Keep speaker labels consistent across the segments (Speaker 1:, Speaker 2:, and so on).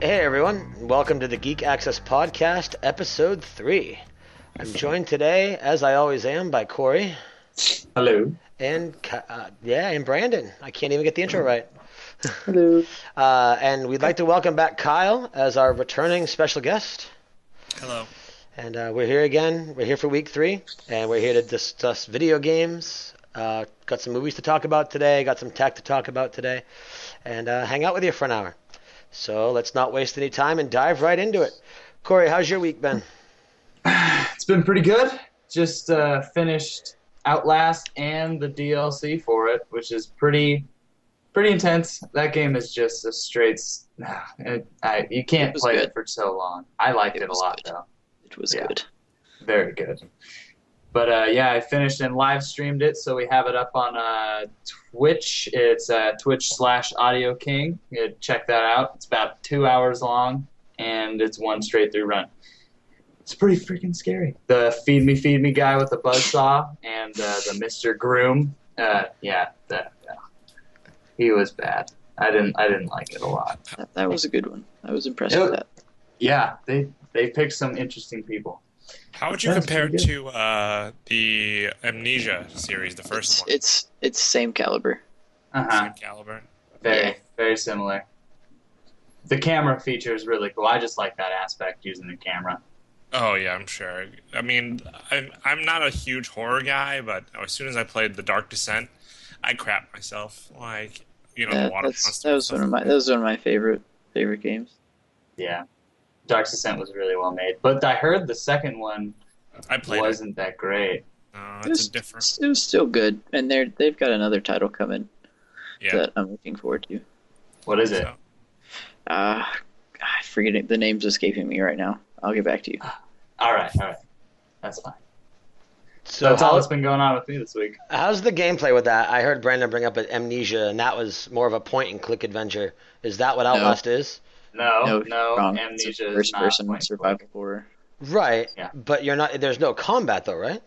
Speaker 1: Hey everyone, welcome to the Geek Access Podcast, Episode 3. I'm joined today, as I always am, by Corey.
Speaker 2: Hello.
Speaker 1: And Brandon. I can't even get the intro right.
Speaker 3: Hello.
Speaker 1: And we'd like to welcome back Kyle as our returning special guest.
Speaker 4: Hello.
Speaker 1: And we're here again. We're here for week 3, and we're here to discuss video games. Got some movies to talk about today, got some tech to talk about today, and hang out with you for an hour. So let's not waste any time and dive right into it. Corey, how's your week been?
Speaker 2: It's been pretty good. Just finished Outlast and the DLC for it, which is pretty intense. That game is just a straight. You can't play it for so long. I liked it a lot, though.
Speaker 3: It was good.
Speaker 2: Very good. But I finished and live streamed it, so we have it up on Twitch. It's Twitch/Audio King. You can check that out. It's about 2 hours long, and it's one straight through run. It's pretty freaking scary. The feed me guy with the buzzsaw and the Mr. Groom. He was bad. I didn't like it a lot.
Speaker 3: That was a good one. I was impressed with that.
Speaker 2: Yeah, they picked some interesting people.
Speaker 4: How would you compare it to the Amnesia series, the first one?
Speaker 3: It's same caliber.
Speaker 4: Same caliber.
Speaker 2: Very similar. The camera feature is really cool. I just like that aspect, using the camera.
Speaker 4: Oh yeah, I'm sure. I mean, I'm not a huge horror guy, but as soon as I played The Dark Descent, I crapped myself. Like, the water monster.
Speaker 3: That was one of my favorite games.
Speaker 2: Yeah. Dark Descent was really well made, but I heard the second one wasn't that great.
Speaker 4: It's different.
Speaker 3: It was still good, and they've got another title coming that I'm looking forward to.
Speaker 2: What is it?
Speaker 3: I forget it. The name's escaping me right now. I'll get back to you.
Speaker 2: All right, that's fine.
Speaker 1: So
Speaker 2: that's all that's been going on with me this week.
Speaker 1: How's the gameplay with that? I heard Brandon bring up Amnesia, and that was more of a point-and-click adventure. Is that what Outlast is?
Speaker 2: No.
Speaker 3: Wrong.
Speaker 2: Amnesia is
Speaker 3: first-person survival horror.
Speaker 1: Right.
Speaker 2: Yeah.
Speaker 1: But you're not. There's no combat though, right?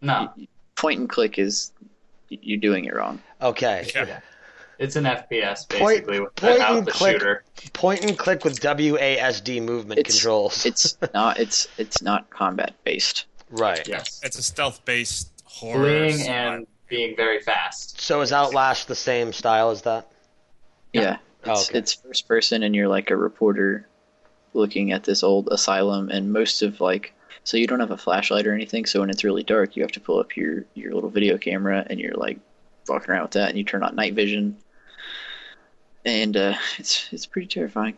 Speaker 2: No.
Speaker 3: Point and click is you're doing it wrong.
Speaker 1: Okay.
Speaker 2: Yeah. It's an FPS basically
Speaker 1: point
Speaker 2: without
Speaker 1: and
Speaker 2: the
Speaker 1: click,
Speaker 2: shooter.
Speaker 1: Point and click with WASD movement controls.
Speaker 3: It's not combat based.
Speaker 1: Right.
Speaker 2: Yes.
Speaker 4: It's a stealth-based horror.
Speaker 2: Fleeing and being very fast.
Speaker 1: So is Outlast the same style as that?
Speaker 3: Yeah. It's first person, and you're like a reporter looking at this old asylum, and most of so you don't have a flashlight or anything, so when it's really dark you have to pull up your little video camera, and you're like walking around with that, and you turn on night vision, and it's pretty terrifying.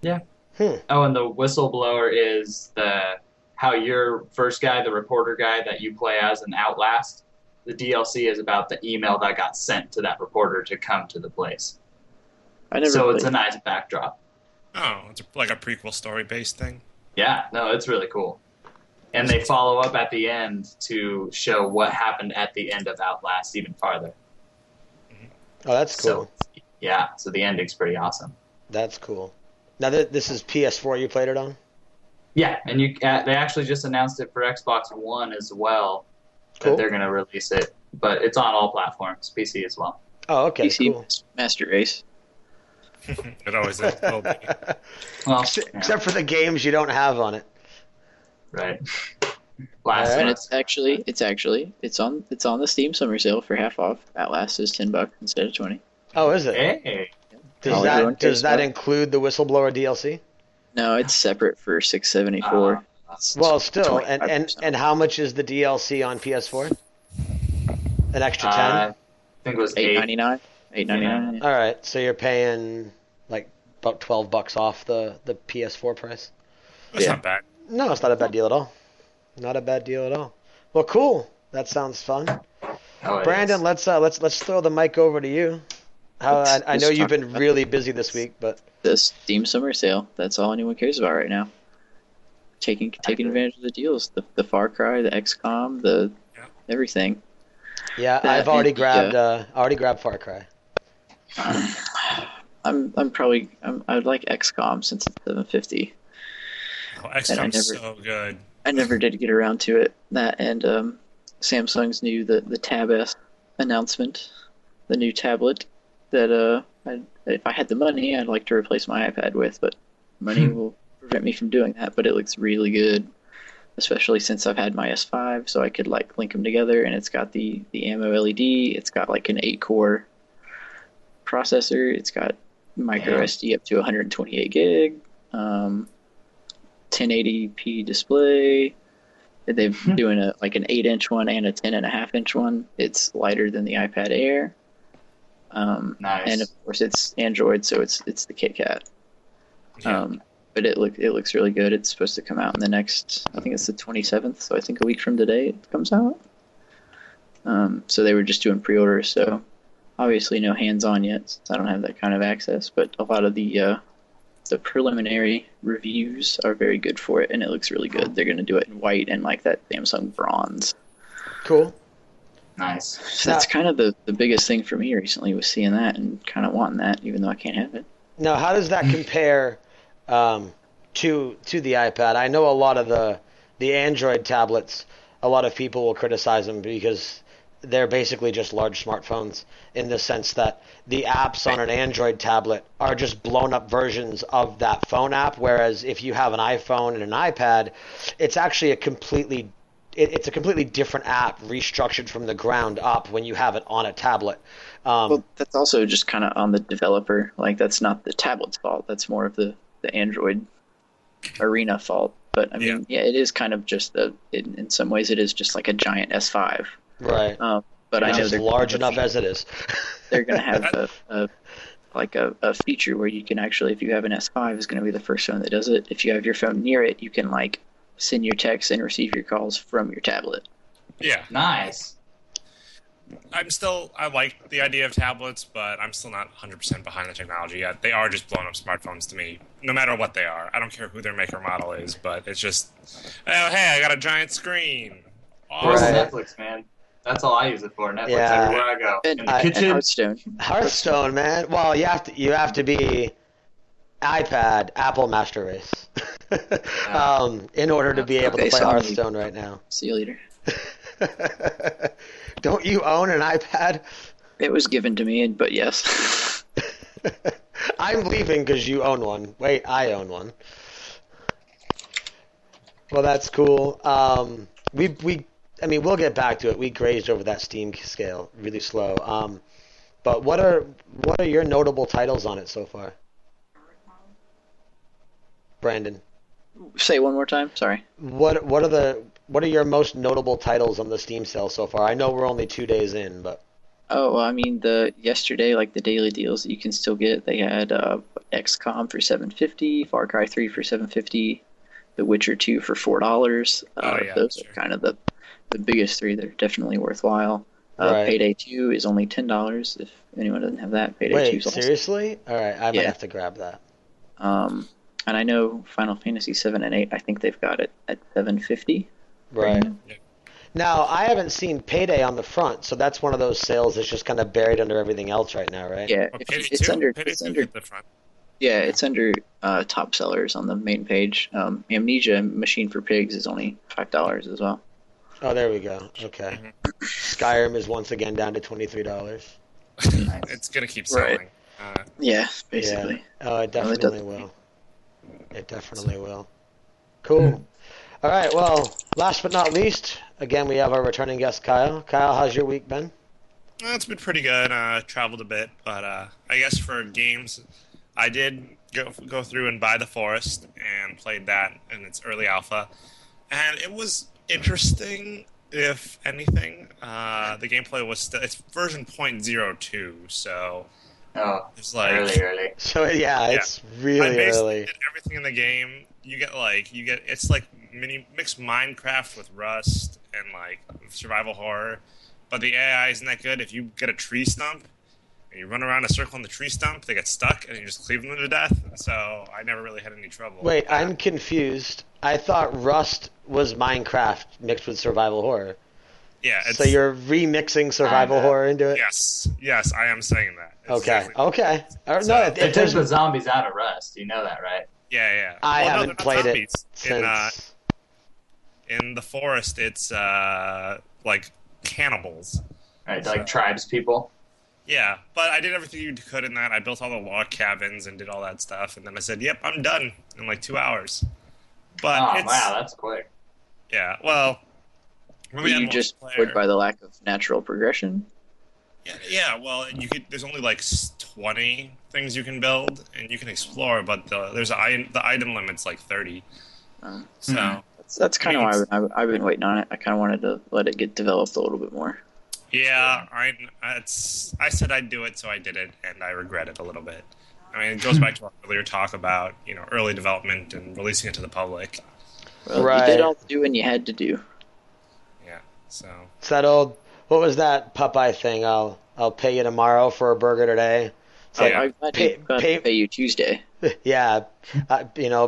Speaker 2: Yeah. Oh, and the whistleblower is how your first guy, the reporter guy that you play as in Outlast, the DLC is about the email that got sent to that reporter to come to the place. It's a nice backdrop.
Speaker 4: Oh, it's like a prequel story-based thing?
Speaker 2: Yeah, no, it's really cool. And they follow up at the end to show what happened at the end of Outlast even farther.
Speaker 1: Oh, that's cool.
Speaker 2: So the ending's pretty awesome.
Speaker 1: That's cool. Now, this is PS4 you played it on?
Speaker 2: Yeah, and they actually just announced it for Xbox One as well.
Speaker 1: Cool.
Speaker 2: That they're going to release it. But it's on all platforms, PC as well.
Speaker 1: Oh, okay,
Speaker 3: PC
Speaker 1: cool.
Speaker 3: Master Race.
Speaker 4: It always is.
Speaker 2: Well,
Speaker 1: except for the games you don't have on it.
Speaker 2: Right.
Speaker 3: And it's on the Steam summer sale for half off. Outlast is $10 instead of $20.
Speaker 1: Oh, is it?
Speaker 2: Hey.
Speaker 1: Does that include the Whistleblower DLC?
Speaker 3: No, it's separate for $6.74.
Speaker 1: Well, still, and how much is the DLC on PS4? An extra 10?
Speaker 2: I think it was
Speaker 3: $8.99. $8.99.
Speaker 1: All right, so you're paying like about $12 off the PS4 price.
Speaker 4: That's not bad.
Speaker 1: No, it's not a bad deal at all. Not a bad deal at all. Well, cool. That sounds fun. Brandon, let's throw the mic over to you. I know you've been really busy this week, but
Speaker 3: the Steam summer sale. That's all anyone cares about right now. Taking advantage of the deals. The Far Cry, the XCOM, everything.
Speaker 1: Yeah, I've already grabbed Far Cry.
Speaker 3: I'd like XCOM since it's $7.50.
Speaker 4: Oh, XCOM's so good.
Speaker 3: I never did get around to it. That and Samsung's new the Tab S announcement, the new tablet that if I had the money, I'd like to replace my iPad with, but money will prevent me from doing that. But it looks really good, especially since I've had my S5, so I could like link them together, and it's got the ammo LED. It's got like an 8-core processor. It's got micro SD up to 128 gig, 1080p display. They're doing an 8-inch one and a 10.5-inch one. It's lighter than the iPad Air.
Speaker 2: Nice.
Speaker 3: And of course it's Android, so it's the KitKat.
Speaker 4: Yeah.
Speaker 3: But it looks really good. It's supposed to come out in the next, I think it's the 27th, so I think a week from today it comes out. So they were just doing pre-orders, so obviously no hands-on yet, since I don't have that kind of access. But a lot of the preliminary reviews are very good for it, and it looks really good. They're going to do it in white and like that Samsung bronze.
Speaker 1: Cool.
Speaker 2: Nice.
Speaker 3: So that's kind of the biggest thing for me recently, was seeing that and kind of wanting that, even though I can't have it.
Speaker 1: Now, how does that compare to the iPad? I know a lot of the Android tablets, a lot of people will criticize them because they're basically just large smartphones, in the sense that the apps on an Android tablet are just blown up versions of that phone app, whereas if you have an iPhone and an iPad, it's actually a completely different app, restructured from the ground up when you have it on a tablet.
Speaker 3: Well, that's also just kind of on the developer. Like, that's not the tablet's fault. That's more of the Android Arena fault. But I mean, yeah, it is kind of just in some ways it is just like a giant S5.
Speaker 1: Right.
Speaker 3: But I know
Speaker 1: it's
Speaker 3: they're
Speaker 1: large enough as it is.
Speaker 3: They're going to have a feature where you can actually, if you have an S5, is going to be the first phone that does it. If you have your phone near it, you can like send your texts and receive your calls from your tablet.
Speaker 4: Yeah.
Speaker 2: Nice.
Speaker 4: I like the idea of tablets, but I'm still not 100% behind the technology yet. They are just blown up smartphones to me, no matter what they are. I don't care who their maker model is, but it's just, oh, hey, I got a giant screen.
Speaker 2: Where's
Speaker 4: Awesome.
Speaker 2: Netflix, man? That's all I use it for. Netflix everywhere I go.
Speaker 3: And,
Speaker 2: In the kitchen.
Speaker 3: And
Speaker 1: Hearthstone, man. Well, you have to be iPad Apple Master Race in order to be able to play Hearthstone right now.
Speaker 3: See you later.
Speaker 1: Don't you own an iPad?
Speaker 3: It was given to me, but yes.
Speaker 1: I'm leaving because you own one. Wait, I own one. Well, that's cool. We'll get back to it. We grazed over that Steam scale really slow. But what are your notable titles on it so far? Brandon.
Speaker 3: Say it one more time. Sorry.
Speaker 1: What are your most notable titles on the Steam sale so far? I know we're only 2 days in, but.
Speaker 3: Oh, well, I mean, yesterday, like the daily deals that you can still get, they had XCOM for $7.50, Far Cry 3 for $7.50, The Witcher 2 for $4. Those are kind of the biggest three that are definitely worthwhile.
Speaker 1: Right.
Speaker 3: Payday 2 is only $10 if anyone doesn't have that. Payday 2 is also.
Speaker 1: Seriously? All right, I might have to grab that.
Speaker 3: And I know Final Fantasy 7 and 8, I think they've got it at $7.50.
Speaker 1: Right. Now, I haven't seen Payday on the front, so that's one of those sales that's just kind of buried under everything else right now, right?
Speaker 3: Yeah, it's under
Speaker 4: the front.
Speaker 3: Yeah, it's under top sellers on the main page. Amnesia Machine for Pigs is only $5 as well.
Speaker 1: Oh, there we go. Okay. Skyrim is once again down to $23.
Speaker 4: It's gonna keep selling.
Speaker 3: Right. Yeah, basically.
Speaker 1: Yeah. Oh, it definitely will. It definitely will. Cool. All right, well, last but not least, again, we have our returning guest, Kyle. Kyle, how's your week been?
Speaker 4: It's been pretty good. Traveled a bit, but I guess for games, I did go through and buy The Forest and played that in its early alpha, and it was interesting, if anything. The gameplay was it's version 0.02, so it's like
Speaker 2: early.
Speaker 1: So it's really early.
Speaker 4: Everything in the game, it's like mixed Minecraft with Rust and like survival horror, but the AI isn't that good. If you get a tree stump and you run around a circle in the tree stump, they get stuck and you just cleave them to death. So I never really had any trouble.
Speaker 1: Wait, I'm confused. I thought Rust was Minecraft mixed with survival horror.
Speaker 4: Yeah.
Speaker 1: So you're remixing survival horror into it?
Speaker 4: Yes, I am saying that.
Speaker 1: Okay.
Speaker 2: It takes the zombies out of Rust. You know that, right?
Speaker 4: Yeah.
Speaker 1: I haven't played it since.
Speaker 4: In The Forest, it's like cannibals.
Speaker 2: Right, like tribes people.
Speaker 4: Yeah, but I did everything you could in that. I built all the log cabins and did all that stuff, and then I said, "Yep, I'm done in like 2 hours." But
Speaker 2: Oh
Speaker 4: it's
Speaker 2: wow, that's quick.
Speaker 4: yeah. Well, when we had
Speaker 3: You just bored
Speaker 4: multiplayer,
Speaker 3: by the lack of natural progression.
Speaker 4: yeah. Well, you could. There's only like 20 things you can build, and you can explore, but the item limit's like 30. So
Speaker 3: That's kind of why I've been waiting on it. I kind of wanted to let it get developed a little bit more.
Speaker 4: yeah, I said I'd do it, so I did it, and I regret it a little bit. I mean, it goes back to our earlier talk about early development and releasing it to the public.
Speaker 3: Well,
Speaker 1: Right.
Speaker 3: you did all the doing you had to do.
Speaker 4: Yeah, so
Speaker 1: It's that old. What was that Popeye thing? I'll pay you tomorrow for a burger today. It's like,
Speaker 3: I'm glad
Speaker 1: pay-
Speaker 3: you got
Speaker 1: pay-
Speaker 3: to pay you Tuesday.
Speaker 1: yeah,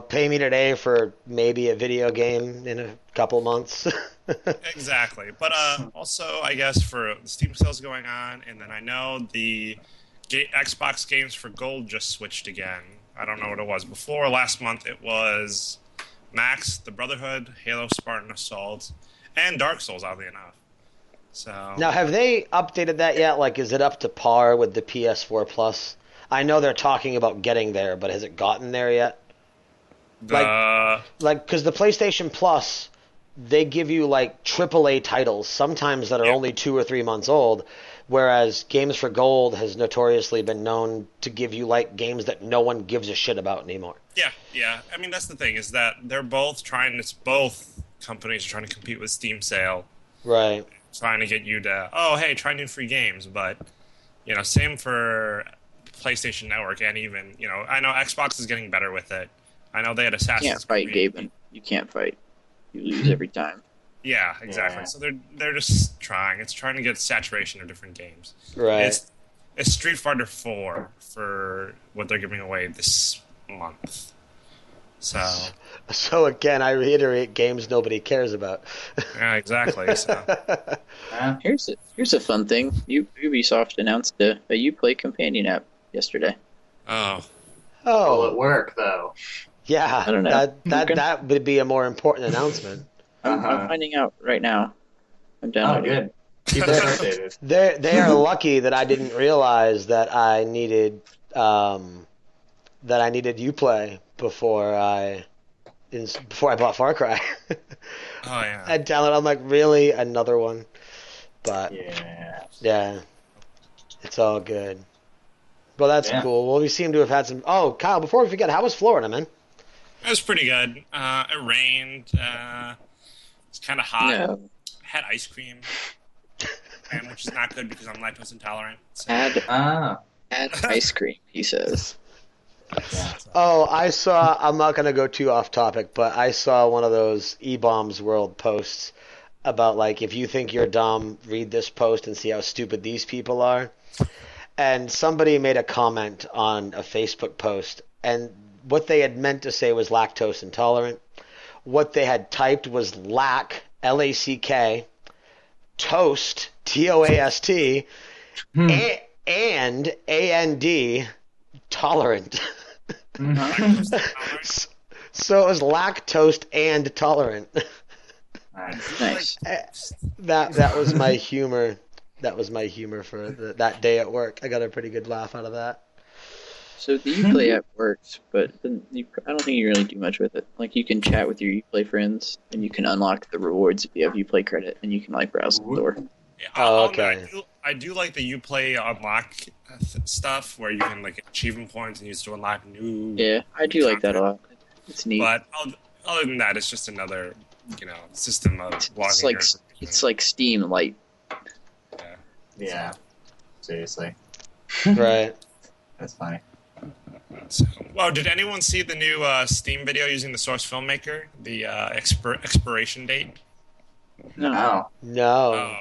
Speaker 1: pay me today for maybe a video game in a couple months.
Speaker 4: exactly. But also, I guess for the Steam sales going on, and then I know the Xbox games for Gold just switched again. I don't know what it was before. Last month it was Max, The Brotherhood, Halo, Spartan Assault, and Dark Souls. Oddly enough. So
Speaker 1: Now, have they updated that yet? Like, is it up to par with the PS4 Plus? I know they're talking about getting there, but has it gotten there yet? Because the PlayStation Plus, they give you like AAA titles, sometimes that are only 2 or 3 months old, whereas Games for Gold has notoriously been known to give you like games that no one gives a shit about anymore.
Speaker 4: Yeah. I mean, that's the thing is that they're both trying. It's both companies are trying to compete with Steam sale,
Speaker 1: Right.
Speaker 4: trying to get you to try new free games, but same for PlayStation Network, and even I know Xbox is getting better with it. I know they had
Speaker 3: You
Speaker 4: Assassin's
Speaker 3: can't fight,
Speaker 4: Creed.
Speaker 3: Gaben. You can't fight. You lose every time.
Speaker 4: Yeah, exactly.
Speaker 2: Yeah.
Speaker 4: So they're just trying. It's trying to get saturation of different games.
Speaker 1: Right.
Speaker 4: It's Street Fighter 4 for what they're giving away this month.
Speaker 1: So again, I reiterate, games nobody cares about.
Speaker 4: Yeah, exactly. So
Speaker 3: Here's a fun thing. Ubisoft announced a Uplay companion app yesterday.
Speaker 4: oh
Speaker 2: Will it
Speaker 1: Oh,
Speaker 2: work though?
Speaker 1: yeah.
Speaker 3: I don't know.
Speaker 1: That would be a more important announcement.
Speaker 3: I'm finding out right now. I'm
Speaker 2: Oh,
Speaker 3: downloading.
Speaker 2: good. Keep us updated.
Speaker 1: They are lucky that I didn't realize that I needed Uplay before I bought Far Cry.
Speaker 4: oh yeah.
Speaker 1: I downloaded. I'm like, really, another one? But
Speaker 2: Yeah.
Speaker 1: it's all good. Well, that's
Speaker 2: Yeah.
Speaker 1: cool. Well, we seem to have had some. Oh, Kyle, before we forget, how was Florida, man?
Speaker 4: It was pretty good. It rained. It's kind of hot.
Speaker 3: No.
Speaker 4: Had ice cream, and which is not good because I'm lactose intolerant. So,
Speaker 3: Add
Speaker 2: Ah.
Speaker 3: ice cream, he says.
Speaker 1: Oh, I saw. I'm not gonna go too off topic, but I saw one of those E-Bombs World posts about like, if you think you're dumb, read this post and see how stupid these people are. And somebody made a comment on a Facebook post, and what they had meant to say was lactose intolerant. What they had typed was lack, L-A-C-K, toast, T-O-A-S-T, and A-N-D, tolerant. So it was lactose and tolerant.
Speaker 2: Nice.
Speaker 3: Nice.
Speaker 1: That was my humor. That was my humor for that day at work. I got a pretty good laugh out of that.
Speaker 3: So the Uplay app works, but I don't think you really do much with it. Like, you can chat with your Uplay friends, and you can unlock the rewards if you have Uplay credit, and you can like browse the store.
Speaker 4: yeah,
Speaker 1: Oh,
Speaker 4: I'll admit,
Speaker 1: okay.
Speaker 4: I do like the Uplay unlock stuff where you can like achieve points and use to unlock new.
Speaker 3: Yeah, I do like that a lot. It's neat.
Speaker 4: But other than that, it's just another system of logging.
Speaker 3: It's like
Speaker 4: your
Speaker 3: it's like Steam Light.
Speaker 2: Yeah. Seriously.
Speaker 1: Right.
Speaker 2: That's funny.
Speaker 4: So, well, did anyone see the new Steam video using the Source Filmmaker? The expiration date.
Speaker 3: No.
Speaker 2: Oh.
Speaker 1: No.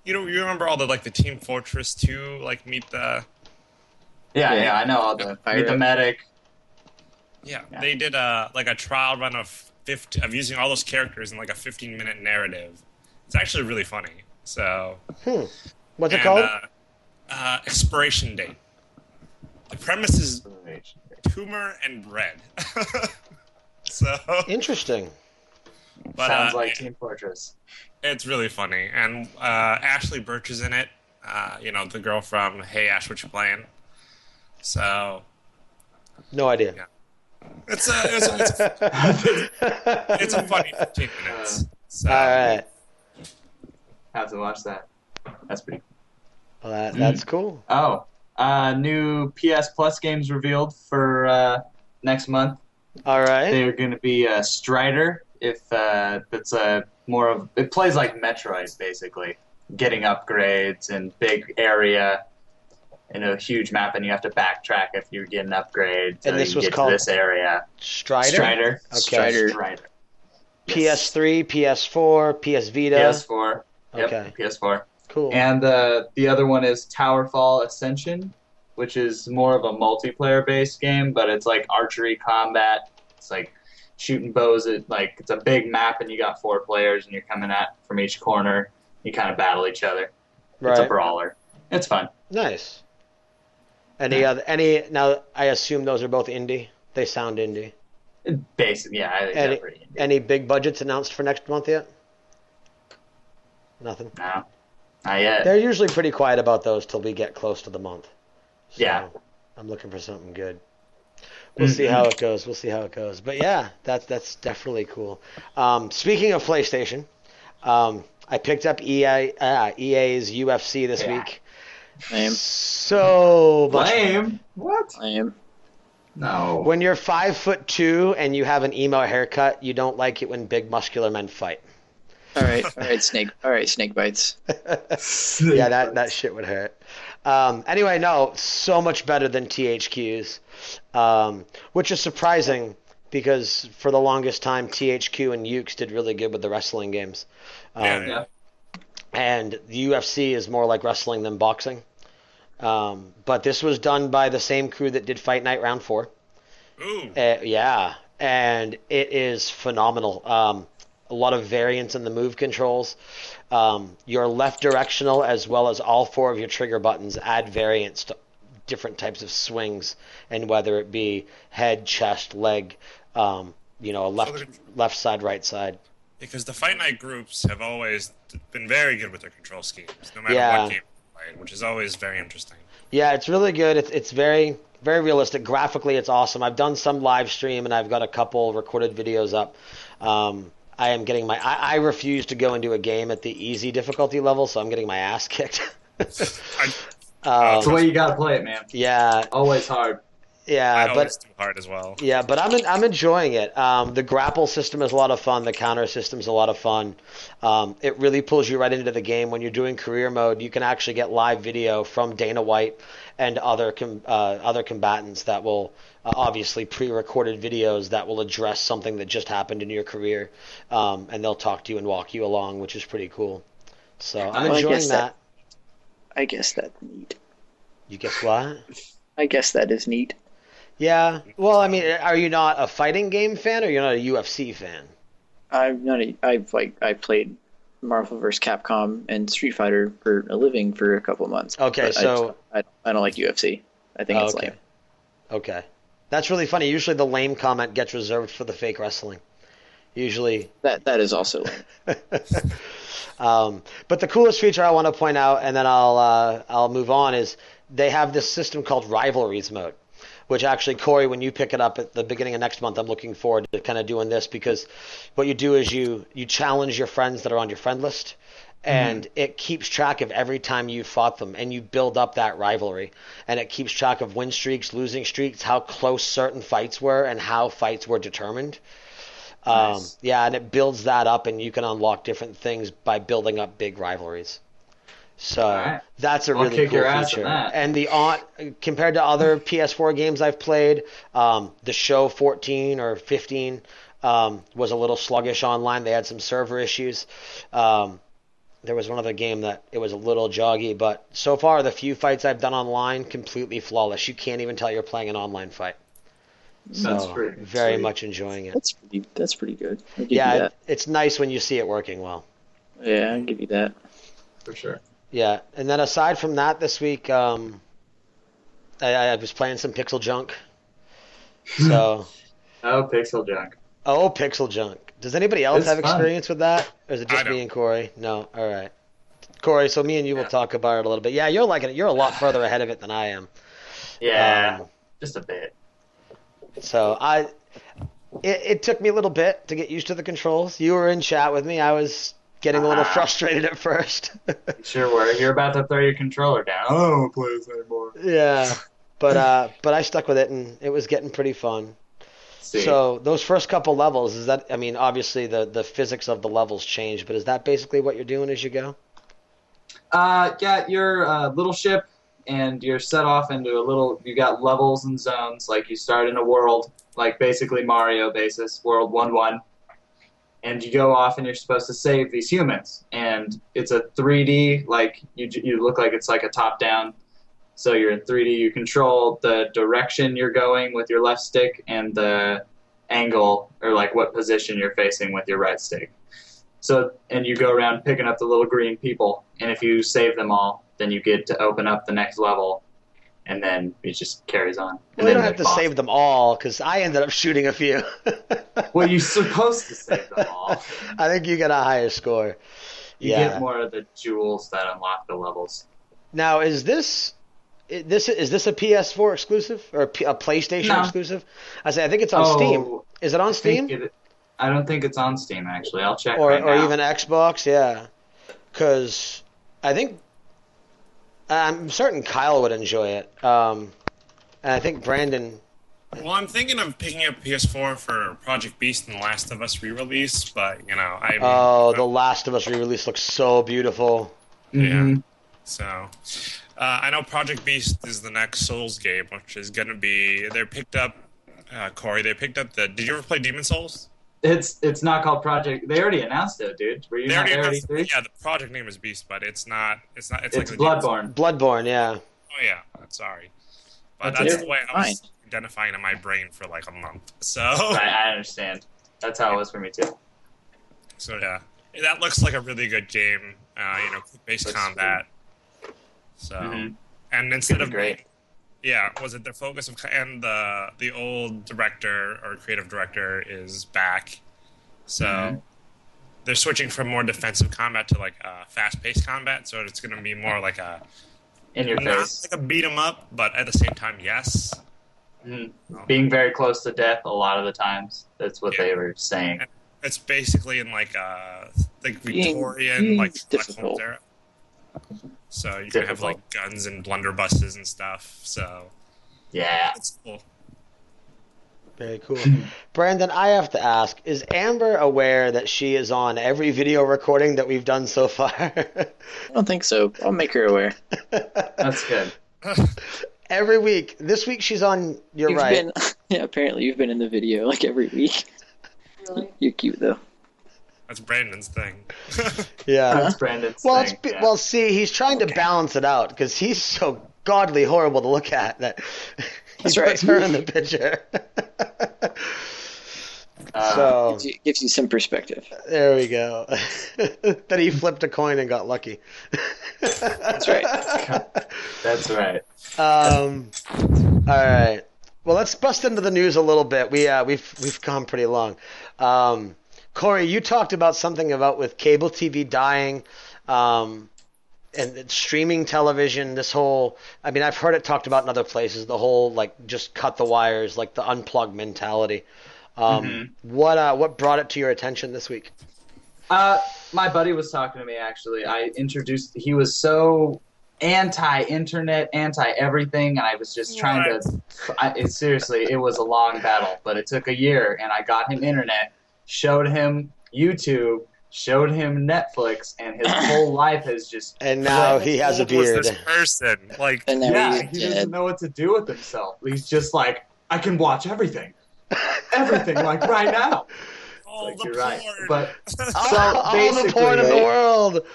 Speaker 4: You remember all the Team Fortress 2 meet the.
Speaker 2: Yeah, I know all the
Speaker 3: Fire
Speaker 2: meet the
Speaker 3: up.
Speaker 2: medic.
Speaker 4: Yeah,
Speaker 2: Yeah.
Speaker 4: they did a trial run of using all those characters in like a 15-minute narrative. It's actually really funny. So.
Speaker 1: What's it
Speaker 4: And,
Speaker 1: called?
Speaker 4: Expiration date. The premise is tumor and bread. So,
Speaker 1: Interesting.
Speaker 4: but
Speaker 2: Sounds like Team Fortress.
Speaker 4: it's really funny, and Ashley Birch is in it, The girl from Hey Ash, What You Playing? So
Speaker 1: No idea.
Speaker 4: yeah, it's a funny 15 minutes. So
Speaker 1: All right.
Speaker 2: Have to watch that. That's pretty cool.
Speaker 1: Well, that's cool.
Speaker 2: Oh, new PS Plus games revealed for next month.
Speaker 1: All right.
Speaker 2: They're going to be Strider. If that's more of it plays like Metroid, basically, getting upgrades and big area in a huge map, and you have to backtrack if you get an upgrade.
Speaker 1: And this
Speaker 2: you
Speaker 1: was
Speaker 2: get
Speaker 1: called
Speaker 2: to this area.
Speaker 1: Strider.
Speaker 2: Strider.
Speaker 1: Okay.
Speaker 2: Strider.
Speaker 1: PS3, PS4, PS Vita.
Speaker 2: PS4. Yep,
Speaker 1: Okay.
Speaker 2: PS4.
Speaker 1: Cool.
Speaker 2: And the other one is Towerfall Ascension, which is more of a multiplayer-based game, but it's like archery combat. It's like shooting bows at it's a big map, and you got 4 players, and you're coming at from each corner. You kind of battle each other.
Speaker 1: Right.
Speaker 2: It's a brawler. It's fun.
Speaker 1: Nice. Now I assume those are both indie. They sound indie.
Speaker 2: Basically, yeah, I think they're pretty indie.
Speaker 1: Any big budgets announced for next month yet? Nothing.
Speaker 2: No, not yet.
Speaker 1: They're usually pretty quiet about those till we get close to the month. So
Speaker 2: Yeah.
Speaker 1: I'm looking for something good. We'll see how it goes. But yeah, that's definitely cool. Speaking of PlayStation, I picked up EA's UFC this week.
Speaker 3: Lame.
Speaker 1: So much.
Speaker 2: Lame? What?
Speaker 3: Lame.
Speaker 2: No.
Speaker 1: When you're 5'2" and you have an emo haircut, you don't like it when big muscular men fight.
Speaker 3: All right, snake bites.
Speaker 1: Yeah, that shit would hurt. Anyway, no, so much better than THQ's, which is surprising because for the longest time THQ and Ukes did really good with the wrestling games.
Speaker 2: Yeah.
Speaker 1: And the UFC is more like wrestling than boxing. But this was done by the same crew that did Fight Night Round 4.
Speaker 4: ooh,
Speaker 1: Yeah, and it is phenomenal. A lot of variance in the move controls. Your left directional as well as all 4 of your trigger buttons add variance to different types of swings, and whether it be head, chest, leg, left side, right side.
Speaker 4: because the Fight Night groups have always been very good with their control schemes, no matter
Speaker 1: Yeah.
Speaker 4: what game you played, which is always very interesting.
Speaker 1: Yeah, it's really good. It's very, very realistic. Graphically, it's awesome. I've done some live stream, and I've got a couple recorded videos up. I am getting I refuse to go into a game at the easy difficulty level, so I'm getting my ass kicked.
Speaker 2: That's the way you gotta play it, man.
Speaker 1: Yeah,
Speaker 2: Always hard.
Speaker 1: yeah, but
Speaker 4: It's too hard as well.
Speaker 1: yeah, but I'm enjoying it. The grapple system is a lot of fun. The counter system is a lot of fun. It really pulls you right into the game. When you're doing career mode, you can actually get live video from Dana White and other combatants that will obviously pre-recorded videos that will address something that just happened in your career, and they'll talk to you and walk you along, which is pretty cool. So I'm
Speaker 3: Well, I
Speaker 1: enjoying
Speaker 3: guess
Speaker 1: that.
Speaker 3: I guess that's neat.
Speaker 1: You guess what?
Speaker 3: I guess that is neat.
Speaker 1: Yeah. Well, I mean, are you not a fighting game fan, or you're not a UFC fan?
Speaker 3: I played Marvel vs. Capcom and Street Fighter for a living for a couple of months.
Speaker 1: Okay,
Speaker 3: but
Speaker 1: so
Speaker 3: I don't like UFC. I think it's
Speaker 1: okay.
Speaker 3: lame.
Speaker 1: Okay. That's really funny. Usually the lame comment gets reserved for the fake wrestling. Usually.
Speaker 3: That is also lame.
Speaker 1: But the coolest feature I want to point out, and then I'll move on, is they have this system called Rivalries mode, which actually, Corey, when you pick it up at the beginning of next month, I'm looking forward to kind of doing this, because what you do is you challenge your friends that are on your friend list, and it keeps track of every time you fought them, and you build up that rivalry, and it keeps track of win streaks, losing streaks, how close certain fights were, and how fights were determined.
Speaker 2: Nice.
Speaker 1: Yeah, and it builds that up, and you can unlock different things by building up big rivalries. So
Speaker 2: Right.
Speaker 1: that's a
Speaker 2: I'll
Speaker 1: really
Speaker 2: kick
Speaker 1: cool
Speaker 2: your ass
Speaker 1: feature.
Speaker 2: on that.
Speaker 1: And compared to other PS4 games I've played, the Show 14 or 15 was a little sluggish online. They had some server issues. There was one other game that it was a little joggy, but so far the few fights I've done online, completely flawless. You can't even tell you're playing an online fight. So
Speaker 2: That's pretty
Speaker 1: very
Speaker 2: sweet.
Speaker 1: much enjoying it.
Speaker 3: That's pretty good. I'll give you
Speaker 1: Yeah,
Speaker 3: that.
Speaker 1: it's nice when you see it working well.
Speaker 3: Yeah, I'll give you that.
Speaker 2: For sure.
Speaker 1: Yeah, and then aside from that, this week I was playing some Pixel Junk. So,
Speaker 2: Oh, Pixel Junk.
Speaker 1: Pixel Junk. Does anybody else
Speaker 2: It's
Speaker 1: have
Speaker 2: fun.
Speaker 1: experience with that, or is it
Speaker 4: I
Speaker 1: just me
Speaker 4: don't.
Speaker 1: and Corey? No. All right. Corey, so me and you will
Speaker 2: Yeah.
Speaker 1: talk about it a little bit. Yeah, you're liking it. You're a lot further ahead of it than I am.
Speaker 2: Yeah, just a bit.
Speaker 1: So it took me a little bit to get used to the controls. You were in chat with me. I was getting a little frustrated at first.
Speaker 2: You sure were. You're about to throw your controller down. I don't want to play this anymore.
Speaker 1: Yeah, but I stuck with it, and it was getting pretty fun.
Speaker 2: See.
Speaker 1: So those first couple levels, is that, I mean, obviously the physics of the levels change, but is that basically what you're doing as you go?
Speaker 2: Yeah, you're a little ship, and you're set off into you got levels and zones, like you start in a world, like basically Mario basis, world 1-1, and you go off and you're supposed to save these humans, and it's a 3D, like, you look like it's like a top-down, so you're in 3D, you control the direction you're going with your left stick, and the angle, or like what position you're facing with your right stick. So, and you go around picking up the little green people, and if you save them all, then you get to open up the next level, and then it just carries on.
Speaker 1: Well, you don't have to save them all, because I ended up shooting a few.
Speaker 2: Well, you're supposed to save them all.
Speaker 1: I think you get a higher score.
Speaker 2: You get more of the jewels that unlock the levels.
Speaker 1: Now, is this a PS4 exclusive or a PlayStation exclusive? I think it's on Steam. Is it on Steam?
Speaker 2: I don't think it's on Steam, actually. I'll check
Speaker 1: or
Speaker 2: right now.
Speaker 1: Or even Xbox, yeah. Because I think I'm certain Kyle would enjoy it. And I think Brandon.
Speaker 4: Well, I'm thinking of picking up PS4 for Project Beast and The Last of Us re-release, but
Speaker 1: The Last of Us re-release looks so beautiful.
Speaker 2: Mm-hmm.
Speaker 4: Yeah. So, I know Project Beast is the next Souls game, which is going to be. They picked up, Corey. They picked up the. Did you ever play Demon Souls?
Speaker 2: It's not called Project. They already announced it, dude. Were you not there?
Speaker 4: Yeah, the project name is Beast, but it's not. It's like
Speaker 2: Bloodborne.
Speaker 1: Bloodborne, yeah.
Speaker 4: Oh yeah, sorry, but that's the way I was identifying in my brain for like a month. So
Speaker 2: I understand. That's how it was for me too.
Speaker 4: So yeah, that looks like a really good game. Quick-based combat. So and instead of
Speaker 2: great.
Speaker 4: Yeah, was it the focus of, and the old director or creative director is back, so they're switching from more defensive combat to like fast-paced combat. So it's going to be more like a
Speaker 2: in your face,
Speaker 4: like a beat 'em up, but at the same time, yes,
Speaker 2: being very close to death a lot of the times. That's what they were saying.
Speaker 4: And it's basically in like Victorian like
Speaker 3: difficult
Speaker 4: era. So you can have like guns and blunderbusses and stuff. So
Speaker 2: yeah,
Speaker 4: it's cool.
Speaker 1: Very cool. Brandon, I have to ask, is Amber aware that she is on every video recording that we've done so far?
Speaker 3: I don't think so. I'll make her aware.
Speaker 2: That's good.
Speaker 1: Every week. This week she's on, you're right.
Speaker 3: Apparently you've been in the video like every week. Really? You're cute though.
Speaker 4: That's Brandon's thing.
Speaker 1: Yeah.
Speaker 2: That's Brandon's thing.
Speaker 1: Well, see, he's trying to balance it out because he's so godly horrible to look at that he puts her in the picture. So
Speaker 3: gives you some perspective.
Speaker 1: There we go. That he flipped a coin and got lucky.
Speaker 3: That's right.
Speaker 2: That's right.
Speaker 1: All right. Well, let's bust into the news a little bit. We've gone pretty long. Corey, you talked about something about with cable TV dying, and streaming television. This whole, I mean, I've heard it talked about in other places. The whole like just cut the wires, like the unplug mentality. What brought it to your attention this week?
Speaker 2: My buddy was talking to me actually. He was so anti-internet, anti-everything, and I was just trying to. Seriously, it was a long battle, but it took a year, and I got him internet. Showed him YouTube, showed him Netflix, and his whole life has just.
Speaker 1: And now he has a beard.
Speaker 4: This person, like,
Speaker 3: and now
Speaker 2: he doesn't know what to do with himself. He's just like, I can watch everything, like right now.
Speaker 4: All
Speaker 2: like,
Speaker 4: the
Speaker 2: you're
Speaker 4: porn.
Speaker 2: Right, but
Speaker 1: all the porn in the world.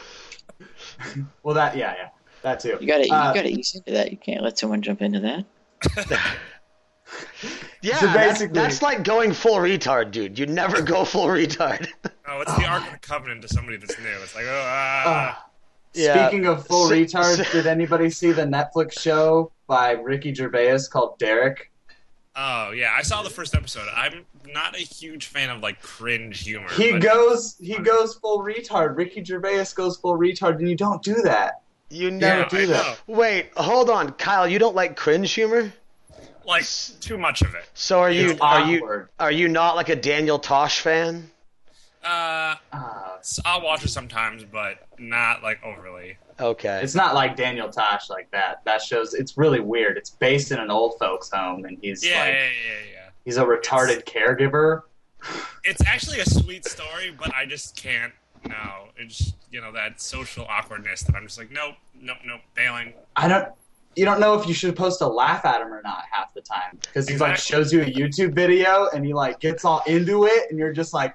Speaker 2: Well, that that too.
Speaker 3: You gotta ease into that. You can't let someone jump into that.
Speaker 1: Yeah,
Speaker 2: so basically,
Speaker 1: that's like going full retard, dude. You never go full retard.
Speaker 4: Oh, it's the Ark of the Covenant to somebody that's new. It's like,
Speaker 2: Speaking of full retard, did anybody see the Netflix show by Ricky Gervais called Derek?
Speaker 4: Oh yeah, I saw the first episode. I'm not a huge fan of like cringe humor.
Speaker 2: He goes full retard. Ricky Gervais goes full retard, and you don't do that.
Speaker 1: You never do that.
Speaker 4: Know.
Speaker 1: Wait, hold on, Kyle. You don't like cringe humor?
Speaker 4: Like too much of it.
Speaker 1: So are you not like a Daniel Tosh fan?
Speaker 4: I'll watch it sometimes, but not like overly.
Speaker 1: Okay.
Speaker 2: It's not like Daniel Tosh like that. That shows it's really weird. It's based in an old folks' home, and he's he's a retarded caregiver.
Speaker 4: It's actually a sweet story, but I just can't. No, it's that social awkwardness that I'm just like nope, bailing.
Speaker 2: You don't know if you should post to laugh at him or not half the time because he like shows you a YouTube video and he like gets all into it, and you're just like,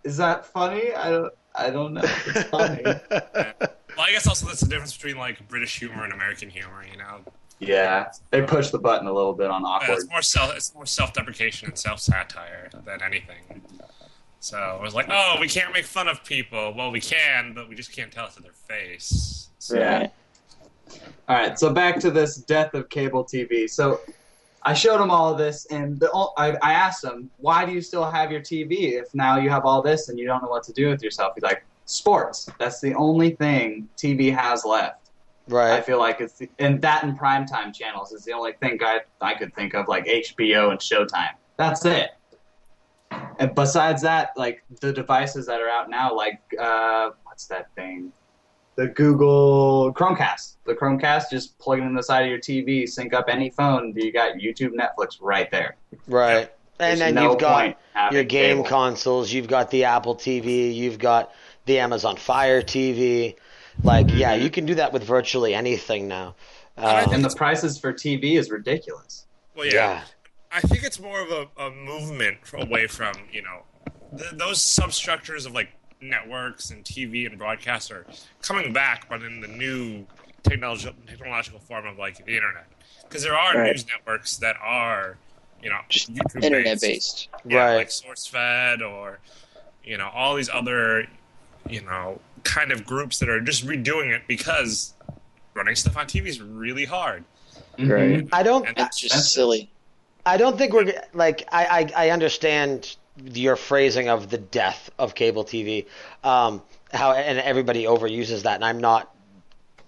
Speaker 2: is that funny? I don't know. It's funny.
Speaker 4: Well, I guess also that's the difference between like British humor and American humor,
Speaker 2: Yeah, they push the button a little bit on awkward.
Speaker 4: It's more self-deprecation and self-satire than anything. So I was like, oh, we can't make fun of people. Well, we can, but we just can't tell it to their face. So.
Speaker 2: Yeah. All right, so back to this death of cable TV. So I showed him all of this, and I asked him, why do you still have your TV if now you have all this and you don't know what to do with yourself? He's like, sports. That's the only thing TV has left.
Speaker 1: Right.
Speaker 2: I feel like and primetime channels is the only thing I could think of, like HBO and Showtime. That's it. And besides that, like the devices that are out now, like what's that thing? The Google Chromecast. The Chromecast, just plug it in the side of your TV, sync up any phone, you got YouTube, Netflix right there.
Speaker 1: Right. And then you've got your game
Speaker 2: cable
Speaker 1: consoles, you've got the Apple TV, you've got the Amazon Fire TV. Like, yeah, you can do that with virtually anything now.
Speaker 2: And the prices for TV is ridiculous.
Speaker 4: Well, yeah. I think it's more of a movement away from, those substructures of like networks and TV and broadcast are coming back, but in the new technological form of like the internet. Because there are news networks that are, YouTube
Speaker 3: internet-based.
Speaker 4: Yeah, like SourceFed or, all these other, kind of groups that are just redoing it because running stuff on TV is really hard.
Speaker 3: Right.
Speaker 1: It's
Speaker 3: just silly.
Speaker 1: I don't think we're like I understand your phrasing of the death of cable TV, how and everybody overuses that, and I'm not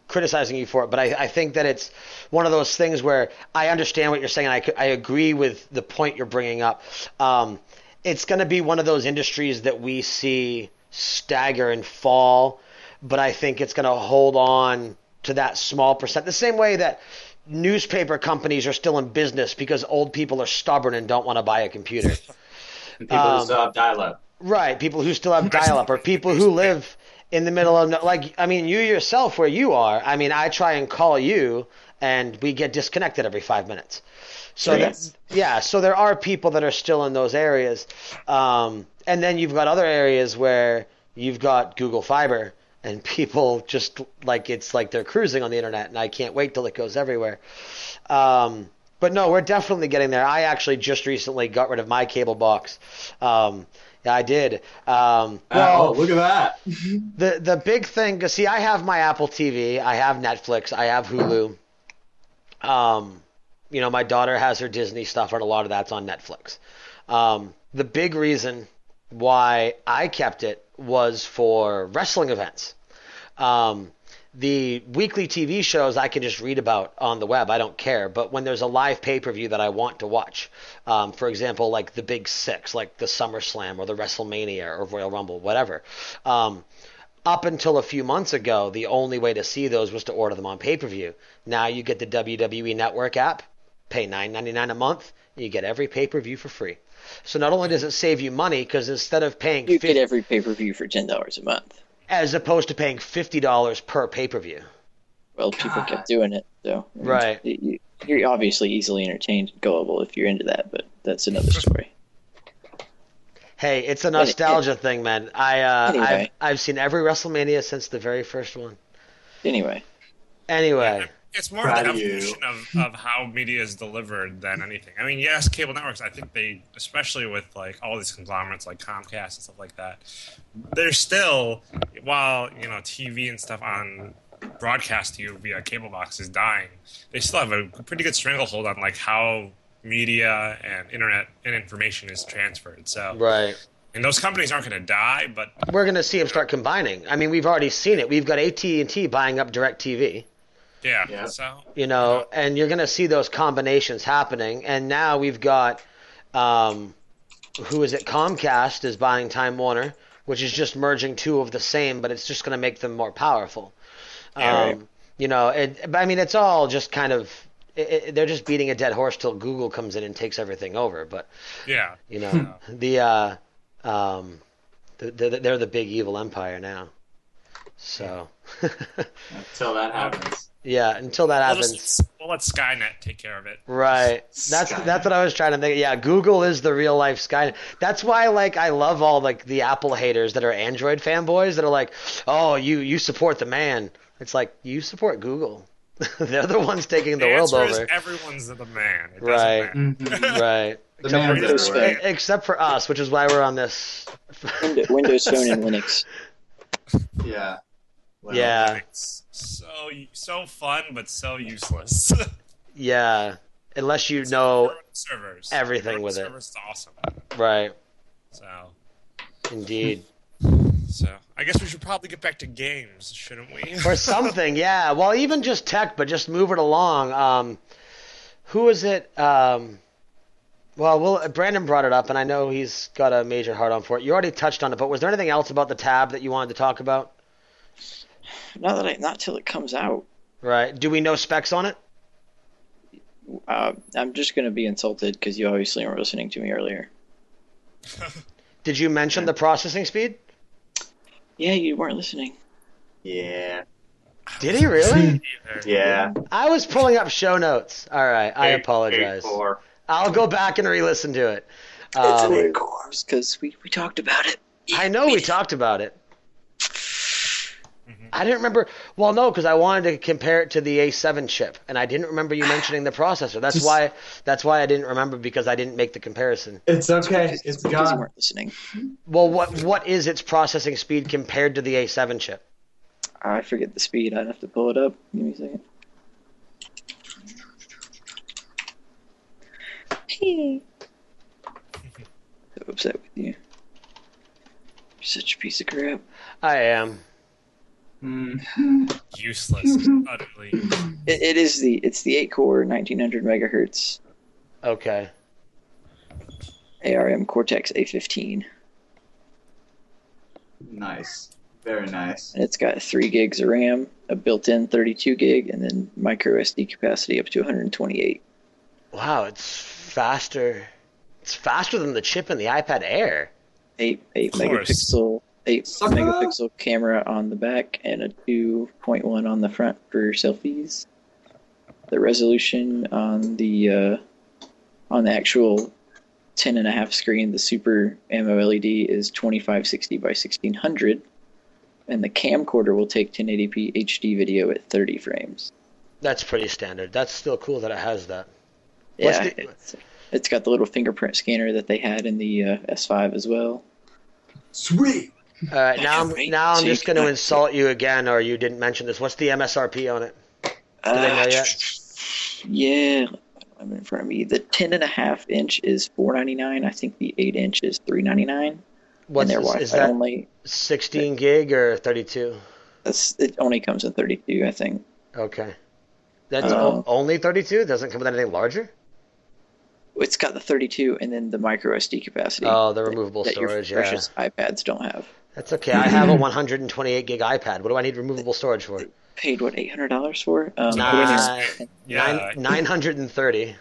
Speaker 1: criticizing you for it, but I think that it's one of those things where I understand what you're saying, and I agree with the point you're bringing up. It's going to be one of those industries that we see stagger and fall, but I think it's going to hold on to that small percent, the same way that newspaper companies are still in business because old people are stubborn and don't want to buy a computer.
Speaker 2: People who still have dial-up.
Speaker 1: Right, people who still have dial-up, or people who live in the middle of, you yourself where you are. I try and call you, and we get disconnected every 5 minutes. So so there are people that are still in those areas. And then you've got other areas where you've got Google Fiber, and people just it's like they're cruising on the internet, and I can't wait till it goes everywhere. But no, we're definitely getting there. I actually just recently got rid of my cable box. Yeah, I did.
Speaker 2: Look at that.
Speaker 1: The big thing, because see, I have my Apple TV, I have Netflix, I have Hulu. My daughter has her Disney stuff, and a lot of that's on Netflix. The big reason why I kept it was for wrestling events. The weekly TV shows I can just read about on the web. I don't care. But when there's a live pay-per-view that I want to watch, for example, like the Big Six, like the SummerSlam or the WrestleMania or Royal Rumble, whatever, up until a few months ago, the only way to see those was to order them on pay-per-view. Now you get the WWE Network app, pay $9.99 a month, and you get every pay-per-view for free. So not only does it save you money, because instead of paying
Speaker 3: you get every pay-per-view for $10 a month.
Speaker 1: As opposed to paying $50 per pay-per-view.
Speaker 3: Well, people kept doing it, so
Speaker 1: right.
Speaker 3: You're obviously easily entertained and gullible if you're into that, but that's another story.
Speaker 1: Hey, it's a nostalgia thing, man.
Speaker 3: Anyway.
Speaker 1: I've seen every WrestleMania since the very first one.
Speaker 3: Anyway.
Speaker 4: It's more of the evolution of how media is delivered than anything. Yes, cable networks, I think they, especially with like all these conglomerates like Comcast and stuff like that, they're still, while TV and stuff on broadcast to you via cable box is dying, they still have a pretty good stranglehold on like how media and internet and information is transferred. So,
Speaker 1: Right.
Speaker 4: and those companies aren't going to die, but
Speaker 1: We're going to see them start combining. I mean, we've already seen it. We've got AT&T buying up DirecTV.
Speaker 4: yeah. So
Speaker 1: And you're going to see those combinations happening. And now we've got, who is it? Comcast is buying Time Warner, which is just merging two of the same, but it's just going to make them more powerful.
Speaker 3: Right.
Speaker 1: It's all just kind of they're just beating a dead horse till Google comes in and takes everything over. But
Speaker 4: yeah,
Speaker 1: they're the big evil empire now. So
Speaker 2: Until that happens.
Speaker 1: yeah, until that happens,
Speaker 4: we'll let Skynet take care of it.
Speaker 1: right? That's what I was trying to think. Yeah, Google is the real life Skynet. That's why I love all the Apple haters that are Android fanboys that are like, oh, you support the man. It's like you support Google. They're the ones taking the world
Speaker 4: answer
Speaker 1: over.
Speaker 4: Is everyone's the man. It
Speaker 1: Right.
Speaker 4: doesn't matter.
Speaker 1: Right.
Speaker 2: The man's everywhere.
Speaker 1: Except for us, which is why we're on this.
Speaker 3: Windows Phone and Linux.
Speaker 2: Yeah. Well,
Speaker 1: Yeah.
Speaker 4: It's so fun, but so useless.
Speaker 1: Yeah. Unless you know
Speaker 4: servers.
Speaker 1: everything with it.
Speaker 4: Servers is awesome.
Speaker 1: Right.
Speaker 4: So
Speaker 1: Indeed.
Speaker 4: I guess we should probably get back to games, shouldn't we?
Speaker 1: Or something, yeah. Well, even just tech, but just move it along. Who is it? Brandon brought it up, and I know he's got a major hard-on for it. You already touched on it, but was there anything else about the tab that you wanted to talk about?
Speaker 3: Not till it comes out.
Speaker 1: Right. Do we know specs on it?
Speaker 3: I'm just going to be insulted because you obviously weren't listening to me earlier.
Speaker 1: Did you mention the processing speed?
Speaker 3: Yeah, you weren't listening.
Speaker 2: Yeah.
Speaker 1: Did he really?
Speaker 2: Yeah.
Speaker 1: I was pulling up show notes. All right, I apologize.
Speaker 2: 8-4.
Speaker 1: I'll go back and re-listen to it.
Speaker 3: It's an 8 cores because we talked about it.
Speaker 1: I know we talked about it. I didn't remember. Well, no, because I wanted to compare it to the A7 chip, and I didn't remember you mentioning the processor. That's why I didn't remember, because I didn't make the comparison.
Speaker 2: It's okay. It's
Speaker 3: because you
Speaker 2: gone.
Speaker 3: weren't listening.
Speaker 1: Well, what is its processing speed compared to the A7 chip?
Speaker 3: I forget the speed. I'd have to pull it up. Give me a second. So upset with you. You're such a piece of crap.
Speaker 1: I am.
Speaker 4: Useless. Utterly.
Speaker 3: It's the 8-core 1900 megahertz
Speaker 1: Okay.
Speaker 3: ARM Cortex A15.
Speaker 2: Nice. Very nice.
Speaker 3: And it's got 3 gigs of RAM, a built-in 32 gig, and then micro SD capacity up to 128.
Speaker 1: Wow, it's faster. It's faster than the chip in the iPad Air.
Speaker 3: 8
Speaker 4: Of course.
Speaker 3: megapixel camera on the back and a 2.1 on the front for selfies. The resolution on the actual 10.5 screen, the Super AMOLED, is 2560 by 1600, and the camcorder will take 1080p HD video at 30 frames.
Speaker 1: That's pretty standard. That's still cool that it has that.
Speaker 3: Yeah, it's got the little fingerprint scanner that they had in the S5 as well.
Speaker 2: Sweet.
Speaker 1: All right, now I'm
Speaker 3: So
Speaker 1: just going to insult you again, or you didn't mention this. What's the MSRP on it? Do they know yet?
Speaker 3: Yeah, I'm in front of me. The 10.5 inch is $499. I think the 8 inch is $399.
Speaker 1: What's
Speaker 3: and their
Speaker 1: this,
Speaker 3: Wi-Fi
Speaker 1: is that
Speaker 3: only
Speaker 1: 16 gig or 32?
Speaker 3: it only comes in 32, I think.
Speaker 1: Okay. That's
Speaker 3: Um,
Speaker 1: only 32? It doesn't come with anything larger?
Speaker 3: It's got the 32 and then the micro SD capacity.
Speaker 1: Oh, the removable
Speaker 3: that
Speaker 1: storage,
Speaker 3: your
Speaker 1: yeah.
Speaker 3: precious iPads don't have.
Speaker 1: That's okay. I have a 128 gig iPad. What do I need removable storage for?
Speaker 3: Paid what, $800 for?
Speaker 4: Yeah.
Speaker 1: 930.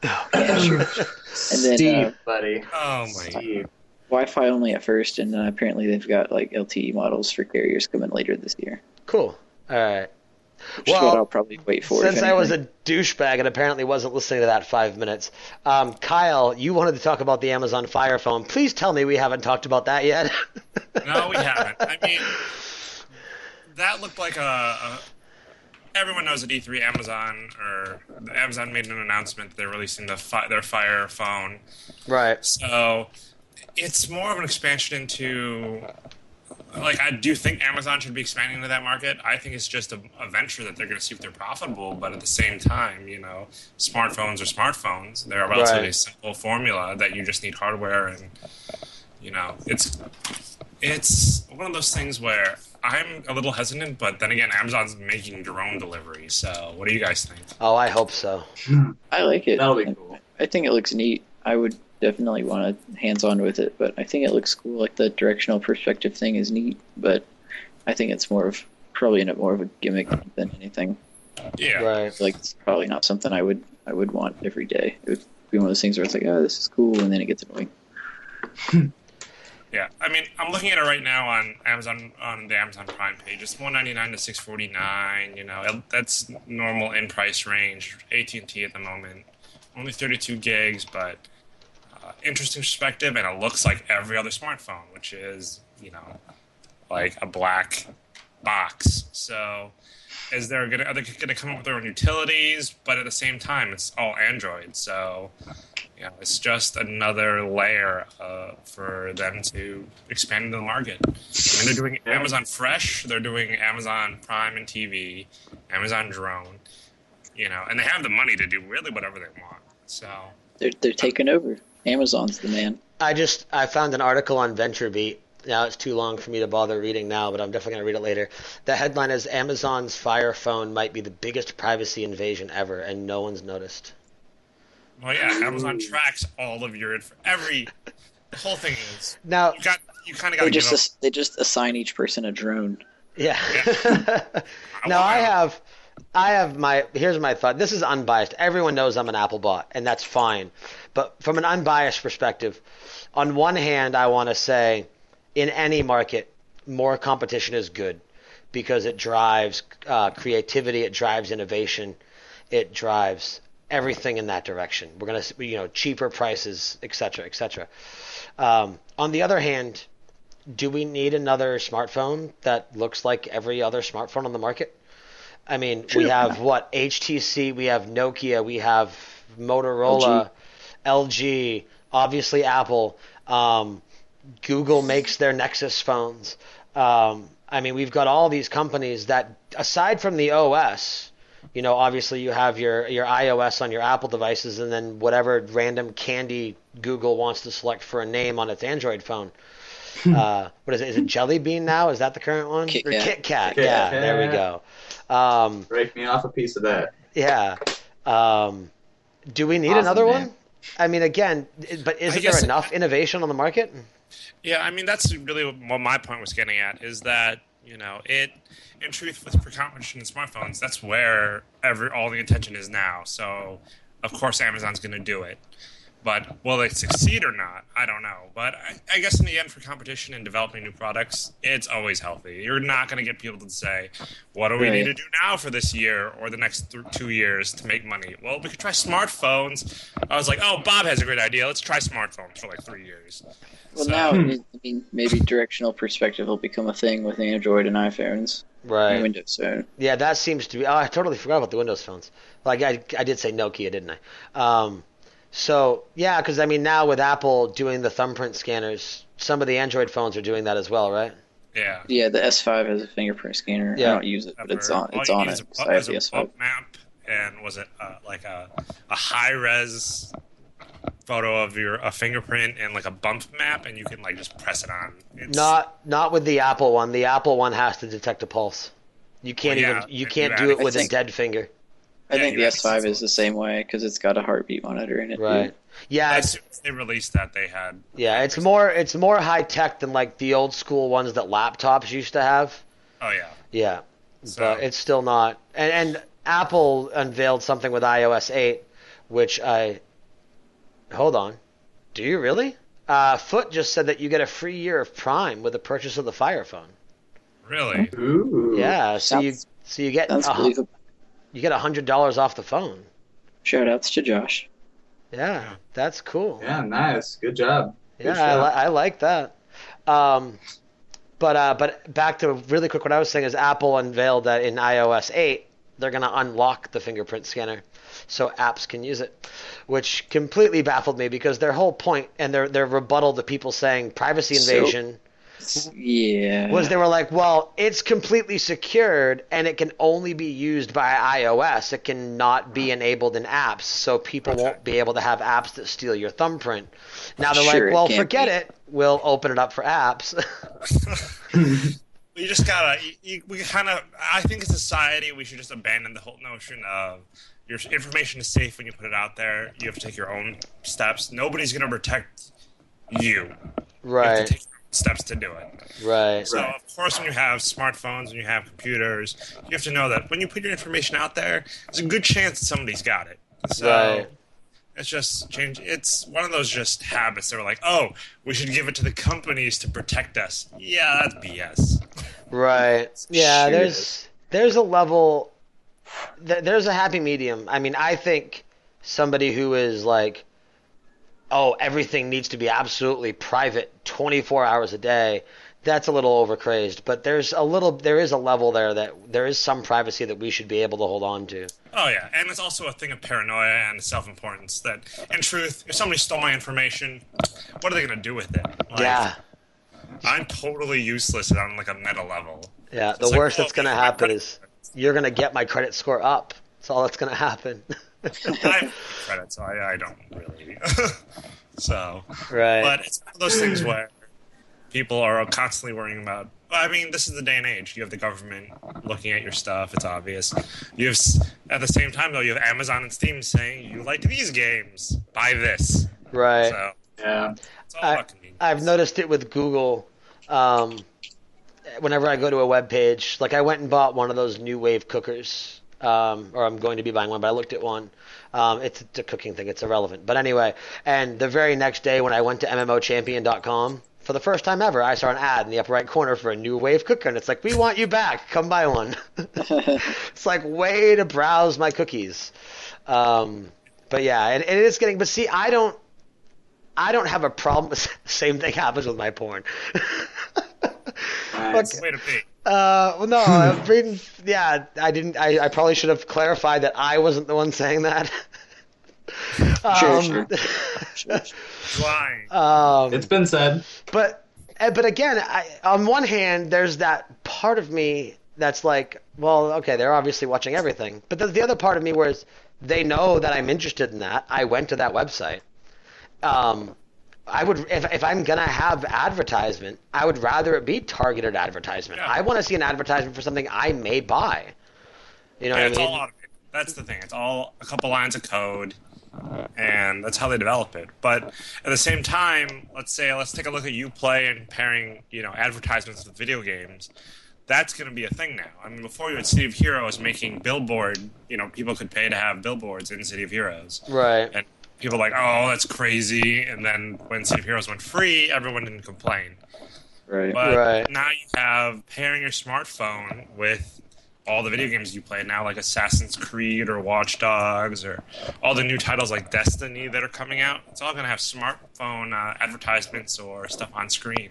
Speaker 3: Yeah, sure. And then
Speaker 2: Steve, buddy.
Speaker 4: Oh my.
Speaker 2: Steve.
Speaker 3: Wi-Fi only at first, and apparently they've got like LTE models for carriers coming later this year.
Speaker 1: Cool. All right.
Speaker 3: Which is what I'll probably wait for.
Speaker 1: Since
Speaker 3: if
Speaker 1: I was a
Speaker 3: anything.
Speaker 1: douchebag and apparently wasn't listening to that 5 minutes, Kyle, you wanted to talk about the Amazon Fire Phone. Please tell me we haven't talked about that yet.
Speaker 4: No, we haven't. I mean, that looked like a everyone knows at E3 Amazon made an announcement that they're releasing their Fire Phone.
Speaker 1: Right.
Speaker 4: So it's more of an expansion into like, I do think Amazon should be expanding into that market. I think it's just a venture that they're going to see if they're profitable. But at the same time, smartphones are smartphones. They're a relatively simple formula that you just need hardware, and it's one of those things where I'm a little hesitant. But then again, Amazon's making drone delivery. So what do you guys think?
Speaker 1: Oh, I hope so.
Speaker 3: I like it.
Speaker 2: That'll be cool.
Speaker 3: I think it looks neat. I would definitely want to hands-on with it, but I think it looks cool. Like the directional perspective thing is neat, but I think it's probably more of a gimmick than anything.
Speaker 4: Yeah,
Speaker 1: right.
Speaker 3: Like it's probably not something I would want every day. It would be one of those things where it's like, oh, this is cool, and then it gets annoying.
Speaker 4: Yeah, I mean, I'm looking at it right now on Amazon, on the Amazon Prime page. It's $199 to $649. That's normal in price range. AT&T at the moment, only 32 gigs, but interesting perspective, and it looks like every other smartphone, which is like a black box. So, are they going to come up with their own utilities? But at the same time, it's all Android. So, it's just another layer for them to expand into the market. I mean, they're doing Amazon Fresh, they're doing Amazon Prime and TV, Amazon Drone, and they have the money to do really whatever they want. So
Speaker 3: they're taking over. Amazon's the man.
Speaker 1: I found an article on VentureBeat. Now it's too long for me to bother reading now, but I'm definitely going to read it later. The headline is Amazon's Fire Phone might be the biggest privacy invasion ever, and no one's noticed.
Speaker 4: Well, yeah, Amazon tracks all of your the whole thing is
Speaker 1: now
Speaker 4: you kind of got to
Speaker 3: they just assign each person a drone.
Speaker 1: Yeah. Now here's my thought. This is unbiased. Everyone knows I'm an Apple bot, and that's fine. But from an unbiased perspective, on one hand, I want to say in any market, more competition is good because it drives creativity, it drives innovation, it drives everything in that direction. We're going to, cheaper prices, et cetera, et cetera. On the other hand, do we need another smartphone that looks like every other smartphone on the market? I mean, we have HTC, we have Nokia, we have Motorola, LG, obviously Apple. Google makes their Nexus phones. I mean, we've got all these companies that, aside from the OS, obviously you have your iOS on your Apple devices, and then whatever random candy Google wants to select for a name on its Android phone. What is it? Is it Jelly Bean now? Is that the current one?
Speaker 3: Kit
Speaker 1: Kat. Yeah, there we go.
Speaker 2: Break me off a piece of that.
Speaker 1: Yeah. Do we need another one? I mean, again, but isn't there enough innovation on the market?
Speaker 4: Yeah, I mean, that's really what my point was getting at, is that, in truth, with competition in smartphones, that's where all the attention is now. So, of course, Amazon's going to do it. But will they succeed or not? I don't know. But I guess in the end, for competition and developing new products, it's always healthy. You're not going to get people to say, what do we need to do now for this year or the next 2 years to make money? Well, we could try smartphones. I was like, oh, Bob has a great idea. Let's try smartphones for like 3 years.
Speaker 3: Well, now, maybe directional perspective will become a thing with Android and iPhones.
Speaker 1: Right.
Speaker 3: And Windows Phone.
Speaker 1: Yeah, that seems to be... Oh, I totally forgot about the Windows phones. Like, I did say Nokia, didn't I? So, yeah, because, I mean, now with Apple doing the thumbprint scanners, some of the Android phones are doing that as well, right?
Speaker 4: Yeah.
Speaker 3: Yeah, the S5 has a fingerprint scanner.
Speaker 1: Yeah.
Speaker 3: I don't use it, but it's on it. So I have the S5.
Speaker 4: Bump map, and was it like a high-res photo of a fingerprint and like a bump map, and you can like just press it on?
Speaker 1: Not with the Apple one. The Apple one has to detect a pulse. You can't do it with a dead finger.
Speaker 3: I think the S5 is the same way because it's got a heartbeat monitor in it.
Speaker 1: Right.
Speaker 3: Too.
Speaker 1: Yeah.
Speaker 4: As soon as they released that, they had.
Speaker 1: Yeah, it's more high tech than like the old school ones that laptops used to have.
Speaker 4: Oh yeah.
Speaker 1: Yeah,
Speaker 4: So,
Speaker 1: but it's still not. And Apple unveiled something with iOS 8, which hold on. Do you really? Foot just said that you get a free year of Prime with the purchase of the Fire Phone.
Speaker 4: Really?
Speaker 2: Ooh.
Speaker 1: Yeah. So you get
Speaker 3: believable.
Speaker 1: you get $100 off the phone.
Speaker 3: Shout outs to Josh.
Speaker 1: Yeah, that's cool.
Speaker 2: Yeah, nice. Good job.
Speaker 1: Yeah, I like that. But back to really quick, what I was saying is Apple unveiled that in iOS 8, they're going to unlock the fingerprint scanner so apps can use it, which completely baffled me because their whole point and their rebuttal to people saying privacy invasion.
Speaker 3: Yeah.
Speaker 1: Was they were like, well, it's completely secured and it can only be used by iOS. It cannot be enabled in apps, so people won't be able to have apps that steal your thumbprint. Now they're
Speaker 3: Sure,
Speaker 1: like,
Speaker 3: it
Speaker 1: well,
Speaker 3: can't
Speaker 1: forget
Speaker 3: be.
Speaker 1: it. We'll open it up for apps.
Speaker 4: You just gotta. We kind of. I think as a society, we should just abandon the whole notion of your information is safe when you put it out there. You have to take your own steps. Nobody's gonna protect you. You have to
Speaker 1: Right.
Speaker 4: take your own steps to do it.
Speaker 1: Right.
Speaker 4: So, of course, when you have smartphones and you have computers, you have to know that when you put your information out there, there's a good chance that somebody's got it. So
Speaker 1: Right.
Speaker 4: it's just change. It's one of those just habits that were like, oh, we should give it to the companies to protect us. Yeah, that's BS.
Speaker 1: Right. Yeah,
Speaker 3: Sure
Speaker 1: there's a level there's a happy medium. I mean, I think somebody who is like, oh, everything needs to be absolutely private 24 hours a day, that's a little overcrazed. But there is a level there that there is some privacy that we should be able to hold on to.
Speaker 4: Oh yeah, and it's also a thing of paranoia and self-importance. That, in truth, if somebody stole my information, what are they gonna do with it? Like,
Speaker 1: Yeah.
Speaker 4: I'm totally useless on like a meta level.
Speaker 1: Yeah.
Speaker 4: So
Speaker 1: The
Speaker 4: it's like,
Speaker 1: worst
Speaker 4: well,
Speaker 1: that's going to
Speaker 4: my
Speaker 1: happen
Speaker 4: credit-
Speaker 1: is you're going to get my credit score up. That's all that's going to happen.
Speaker 4: I have credit, so I don't really. So,
Speaker 1: Right.
Speaker 4: but it's one of those things where people are constantly worrying about. I mean, this is the day and age. You have the government looking at your stuff. It's obvious. You have, at the same time, though, you have Amazon and Steam saying you like these games, buy this.
Speaker 1: Right.
Speaker 4: So
Speaker 2: Yeah.
Speaker 4: it's all about convenience.
Speaker 1: I've noticed it with Google. Whenever I go to a web page, like I went and bought one of those new wave cookers, or I'm going to be buying one, but I looked at one. It's a cooking thing. It's irrelevant. But anyway, and the very next day when I went to mmochampion.com, for the first time ever, I saw an ad in the upper right corner for a new wave cooker, and it's like, we want you back. Come buy one. It's like, way to browse my cookies. But yeah, and it is getting. But see, I don't have a problem. Same thing happens with my porn.
Speaker 2: Nice.
Speaker 4: Way to be.
Speaker 1: Well, no, I'm reading. Yeah, I didn't. I probably should have clarified that I wasn't the one saying that.
Speaker 3: Sure.
Speaker 4: Lying.
Speaker 2: It's been said.
Speaker 1: But again, on one hand, there's that part of me that's like, well, okay, they're obviously watching everything. But there's the other part of me where they know that I'm interested in that. I went to that website. I would, if I'm gonna have advertisement, I would rather it be targeted advertisement.
Speaker 4: Yeah.
Speaker 1: I want to see an advertisement for something I may buy. You know
Speaker 4: Yeah,
Speaker 1: what
Speaker 4: it's
Speaker 1: I
Speaker 4: all
Speaker 1: mean?
Speaker 4: automated. That's the thing. It's all a couple lines of code, and that's how they develop it. But at the same time, let's take a look at Uplay and pairing, advertisements with video games. That's going to be a thing now. I mean, before you had City of Heroes making billboard, people could pay to have billboards in City of Heroes.
Speaker 1: Right.
Speaker 4: And people were like, oh, that's crazy. And then when City of Heroes went free, everyone didn't complain.
Speaker 3: Right.
Speaker 4: But
Speaker 1: Right.
Speaker 4: now you have pairing your smartphone with all the video games you play now, like Assassin's Creed or Watch Dogs, or all the new titles like Destiny that are coming out. It's all going to have smartphone advertisements or stuff on screen.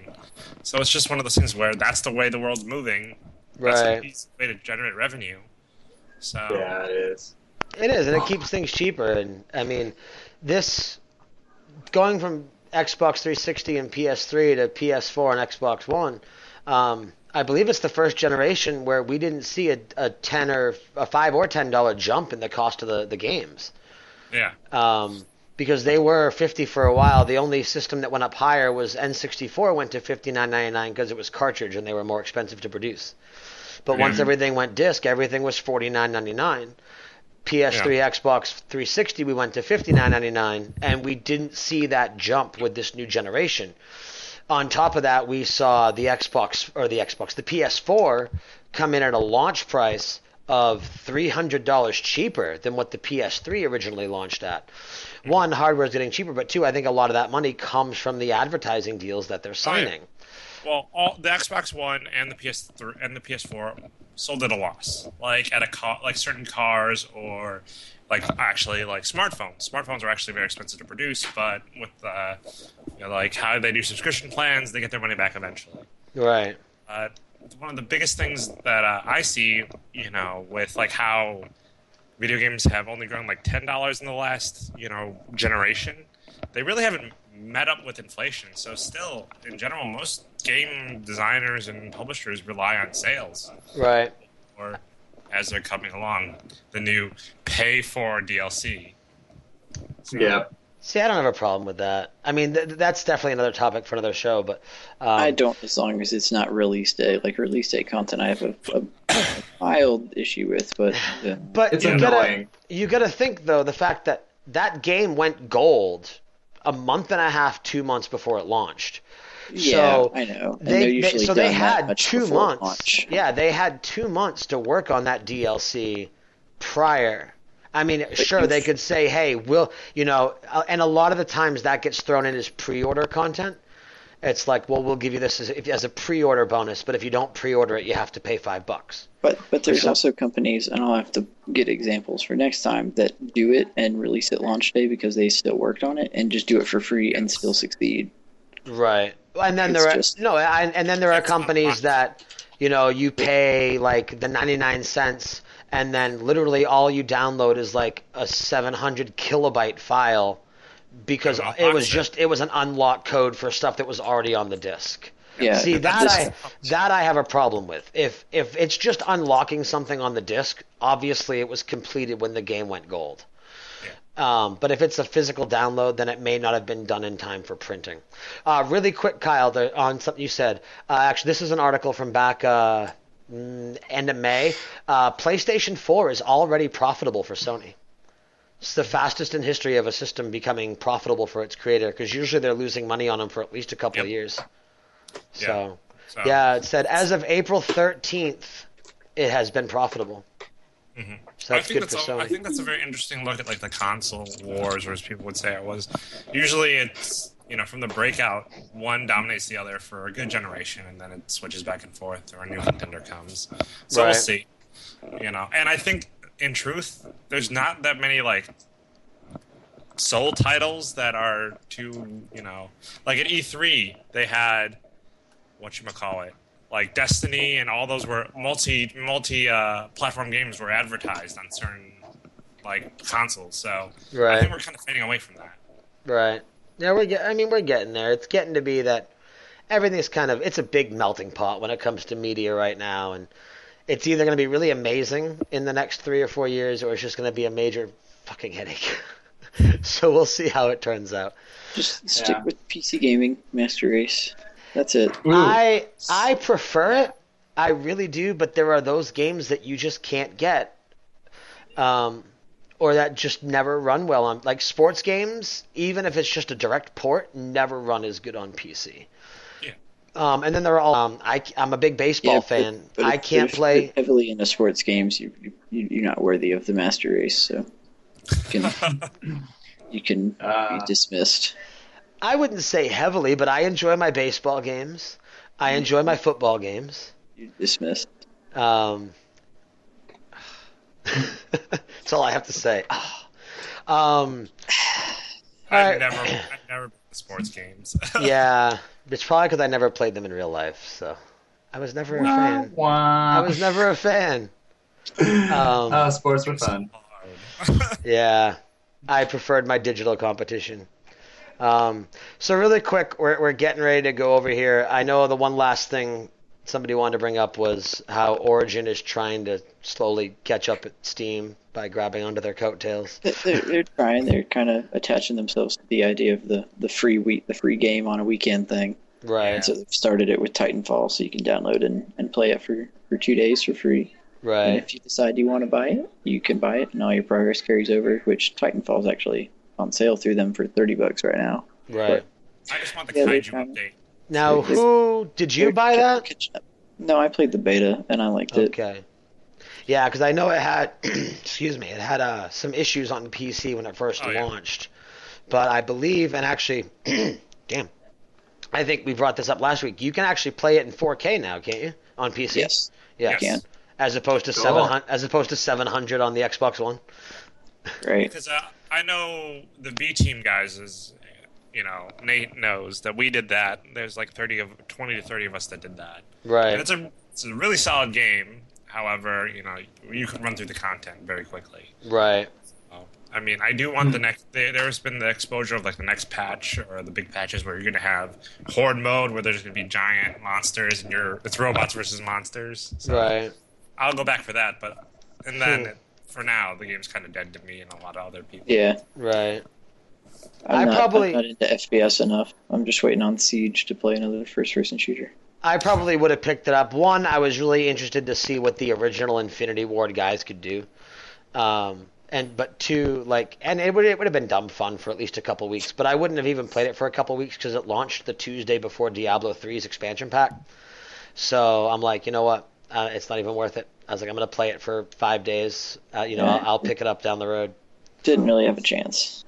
Speaker 4: So it's just one of those things where that's the way the world's moving. That's
Speaker 1: Right.
Speaker 4: the easiest way to generate revenue. So
Speaker 2: Yeah, it is.
Speaker 1: It is, and it keeps things cheaper. And I mean, this going from Xbox 360 and PS3 to PS4 and Xbox One. I believe it's the first generation where we didn't see a $10 or a $5 or $10 jump in the cost of the games.
Speaker 4: yeah,
Speaker 1: Because they were 50 for a while. The only system that went up higher was N64 went to $59.99 because it was cartridge and they were more expensive to produce. But once everything went disc, everything was $49.99. PS3, Xbox 360, we went to $59.99, and we didn't see that jump with this new generation. On top of that, we saw the PS4 come in at a launch price of $300 cheaper than what the PS3 originally launched at. One, hardware is getting cheaper, but two, I think a lot of that money comes from the advertising deals that they're signing.
Speaker 4: Well, all the Xbox One and the PS3 and the PS4 sold at a loss, like at like certain cars or like smartphones. Smartphones are actually very expensive to produce, but with like how they do subscription plans, they get their money back eventually.
Speaker 1: Right.
Speaker 4: One of the biggest things that I see, with like how video games have only grown like $10 in the last generation, they really haven't met up with inflation. So still, in general, most game designers and publishers rely on sales.
Speaker 1: Right.
Speaker 4: Or, as they're coming along, the new pay for DLC. So,
Speaker 2: Yeah.
Speaker 1: See, I don't have a problem with that. I mean, that's definitely another topic for another show, but
Speaker 3: I don't, as long as it's not release day. Like release day content, I have a mild issue with, but
Speaker 1: but
Speaker 2: It's annoying.
Speaker 1: You gotta think though, the fact that that game went gold a month and a half, 2 months before it launched.
Speaker 3: yeah,
Speaker 1: So
Speaker 3: I know. And
Speaker 1: they
Speaker 3: they're usually
Speaker 1: so
Speaker 3: done
Speaker 1: they
Speaker 3: that
Speaker 1: had
Speaker 3: much
Speaker 1: 2
Speaker 3: before
Speaker 1: months.
Speaker 3: launch.
Speaker 1: Yeah, they had 2 months to work on that DLC prior. I mean, sure, they could say, hey, and a lot of the times that gets thrown in as pre-order content. It's like, well, we'll give you this as a pre-order bonus, but if you don't pre-order it, you have to pay $5.
Speaker 3: But there's also companies, and I'll have to get examples for next time, that do it and release it launch day because they still worked on it, and just do it for free and still succeed.
Speaker 1: Right. And then there are companies that, you pay like the 99 cents and then literally all you download is like a 700 kilobyte file because it was an unlock code for stuff that was already on the disc.
Speaker 3: Yeah.
Speaker 1: See, that I have a problem with. If it's just unlocking something on the disc, obviously it was completed when the game went gold. But if it's a physical download, then it may not have been done in time for printing. Really quick, Kyle, on something you said. Actually, this is an article from back end of May. PlayStation 4 is already profitable for Sony. It's the fastest in history of a system becoming profitable for its creator, because usually they're losing money on them for at least a couple of years. So, it said as of April 13th, it has been profitable.
Speaker 4: Mm-hmm.
Speaker 1: So that's good for Sony.
Speaker 4: I think that's a very interesting look at like the console wars, or as people would say it was. Usually it's, from the breakout, one dominates the other for a good generation, and then it switches back and forth, or a new contender comes. So we'll see. And I think, in truth, there's not that many like soul titles that are too, like at E3 they had whatchamacallit, like Destiny and all those were multi platform games were advertised on certain like consoles. So I think we're kind of fading away from that.
Speaker 1: Right. Yeah, we're getting there. It's getting to be that everything's it's a big melting pot when it comes to media right now, and it's either going to be really amazing in the next 3 or 4 years, or it's just going to be a major fucking headache. So we'll see how it turns out.
Speaker 3: Just stick with PC gaming, Master Race. That's it.
Speaker 1: Ooh. I prefer it. I really do, but there are those games that you just can't get. Or that just never run well on, like sports games, even if it's just a direct port, never run as good on PC. Yeah. And then there are all. I'm a big baseball fan.
Speaker 3: But
Speaker 1: I can't play
Speaker 3: heavily into sports games. You're not worthy of the Master Race, so you can be dismissed.
Speaker 1: I wouldn't say heavily, but I enjoy my baseball games. I enjoy my football games.
Speaker 3: You're dismissed.
Speaker 1: That's all I have to say.
Speaker 4: I've never played sports games.
Speaker 1: Yeah, it's probably because I never played them in real life, so I was never a fan. I was never a fan.
Speaker 2: Sports were fun.
Speaker 1: Yeah, I preferred my digital competition. So really quick, we're getting ready to go over here. I know the one last thing somebody wanted to bring up was how Origin is trying to slowly catch up at Steam by grabbing onto their coattails.
Speaker 3: They're trying. They're kind of attaching themselves to the idea of the free game on a weekend thing.
Speaker 1: Right.
Speaker 3: And so they've started it with Titanfall, so you can download and play it for 2 days for free.
Speaker 1: Right.
Speaker 3: And if you decide you want to buy it, you can buy it, and all your progress carries over. Which Titanfall is actually on sale through them for $30 right now.
Speaker 1: Right.
Speaker 4: I just want the Kaiju update.
Speaker 1: Now, did you buy that?
Speaker 3: No, I played the beta and I liked it.
Speaker 1: Okay. Yeah, because I know it had, excuse me, it had some issues on PC when it first launched. But I believe, and actually, damn, I think we brought this up last week. You can actually play it in 4K now, can't you? On PC.
Speaker 3: Yes.
Speaker 1: Yes.
Speaker 3: You can.
Speaker 1: As opposed to 700 on the Xbox One.
Speaker 3: Right.
Speaker 4: Because I know the B Team guys is. Nate knows that we did that. There's like 20 to 30 of us that did that.
Speaker 1: Right.
Speaker 4: And it's a really solid game. However, you can run through the content very quickly.
Speaker 1: Right.
Speaker 4: So I mean, I do want the next. There's been the exposure of like the next patch or the big patches where you're going to have horde mode where there's going to be giant monsters and it's robots versus monsters. So
Speaker 1: Right.
Speaker 4: I'll go back for that, and then for now the game's kind of dead to me and a lot of other people.
Speaker 3: Yeah.
Speaker 1: Right.
Speaker 3: I'm not into FPS enough. I'm just waiting on Siege to play another first-person shooter.
Speaker 1: I probably would have picked it up. One, I was really interested to see what the original Infinity Ward guys could do. But two, and it would have been dumb fun for at least a couple weeks. But I wouldn't have even played it for a couple weeks because it launched the Tuesday before Diablo 3's expansion pack. So I'm like, you know what? It's not even worth it. I was like, I'm going to play it for 5 days. I'll pick it up down the road.
Speaker 3: Didn't really have a chance.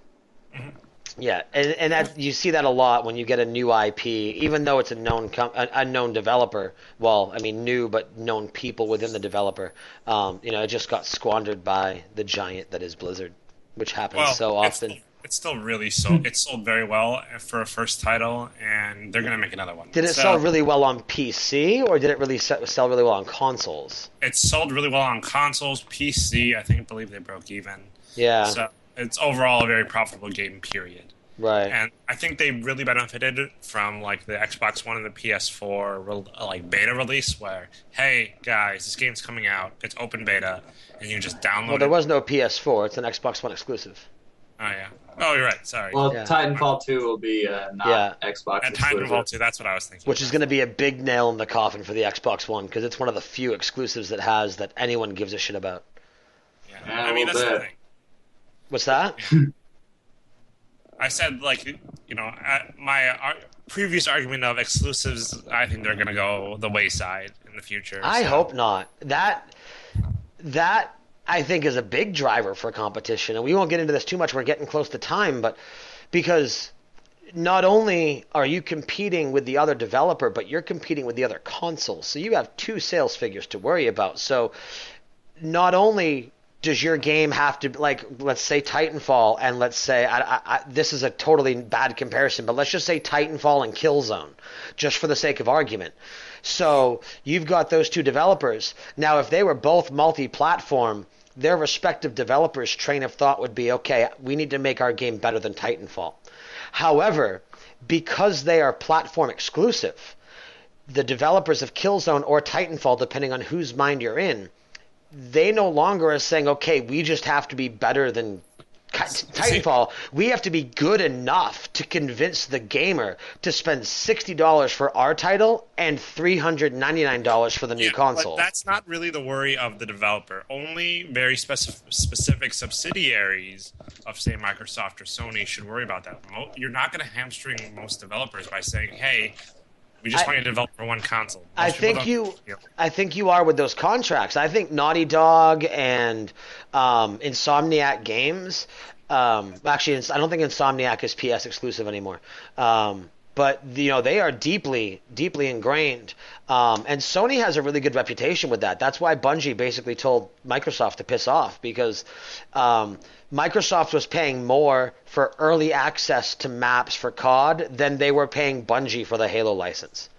Speaker 1: Yeah, and that you see that a lot when you get a new IP, even though it's a known developer. Well, I mean new but known people within the developer. It just got squandered by the giant that is Blizzard, which happens so often.
Speaker 4: It's still really sold. It sold very well for a first title, and they're gonna make another one.
Speaker 1: Did it sell really well on PC, or did it really sell really well on consoles?
Speaker 4: It sold really well on consoles, PC. I believe they broke even.
Speaker 1: Yeah.
Speaker 4: So it's overall a very profitable game, period.
Speaker 1: Right.
Speaker 4: And I think they really benefited from like the Xbox One and the PS4 beta release where, hey guys, this game's coming out, it's open beta, and you can just download it.
Speaker 1: Well, there was no PS4, it's an Xbox One exclusive.
Speaker 4: Oh yeah. Oh, you're right. Sorry.
Speaker 2: Well, yeah. Titanfall 2 will be not Xbox
Speaker 4: and
Speaker 2: exclusive.
Speaker 4: Titanfall 2, that's what I was thinking.
Speaker 1: Which is going to be a big nail in the coffin for the Xbox One because it's one of the few exclusives it has that anyone gives a shit about.
Speaker 4: Yeah, I mean that's the thing.
Speaker 1: What's that?
Speaker 4: I said, my previous argument of exclusives, I think they're going to go the wayside in the future.
Speaker 1: I hope not. That I think is a big driver for competition, and we won't get into this too much. We're getting close to time, but because not only are you competing with the other developer, but you're competing with the other consoles. So you have two sales figures to worry about. So not only does your game have to, let's say Titanfall, and let's say, this is a totally bad comparison, but let's just say Titanfall and Killzone, just for the sake of argument. So you've got those two developers. Now, if they were both multi-platform, their respective developers' train of thought would be, okay, we need to make our game better than Titanfall. However, because they are platform exclusive, the developers of Killzone or Titanfall, depending on whose mind you're in, they no longer are saying, okay, we just have to be better than Titanfall. We have to be good enough to convince the gamer to spend $60 for our title and $399 for the new console.
Speaker 4: But that's not really the worry of the developer. Only very specific subsidiaries of, say, Microsoft or Sony should worry about that. You're not going to hamstring most developers by saying, hey, we just want you to develop for one console.
Speaker 1: I think you are with those contracts. I think Naughty Dog and Insomniac Games. Actually, I don't think Insomniac is PS exclusive anymore. But they are deeply, deeply ingrained. And Sony has a really good reputation with that. That's why Bungie basically told Microsoft to piss off because Microsoft was paying more for early access to maps for COD than they were paying Bungie for the Halo license.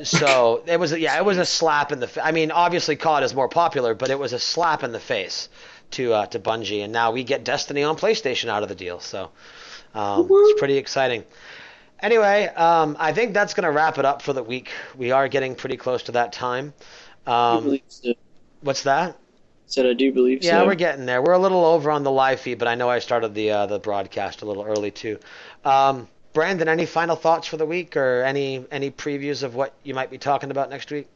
Speaker 1: So it was a slap in the face. I mean, obviously COD is more popular, but it was a slap in the face to Bungie, and now we get Destiny on PlayStation out of the deal. So it's pretty exciting. Anyway, I think that's going to wrap it up for the week. We are getting pretty close to that time. What's that?
Speaker 3: Said I do believe so.
Speaker 1: Yeah, we're getting there. We're a little over on the live feed, but I know I started the broadcast a little early too. Brandon, any final thoughts for the week or any previews of what you might be talking about next week?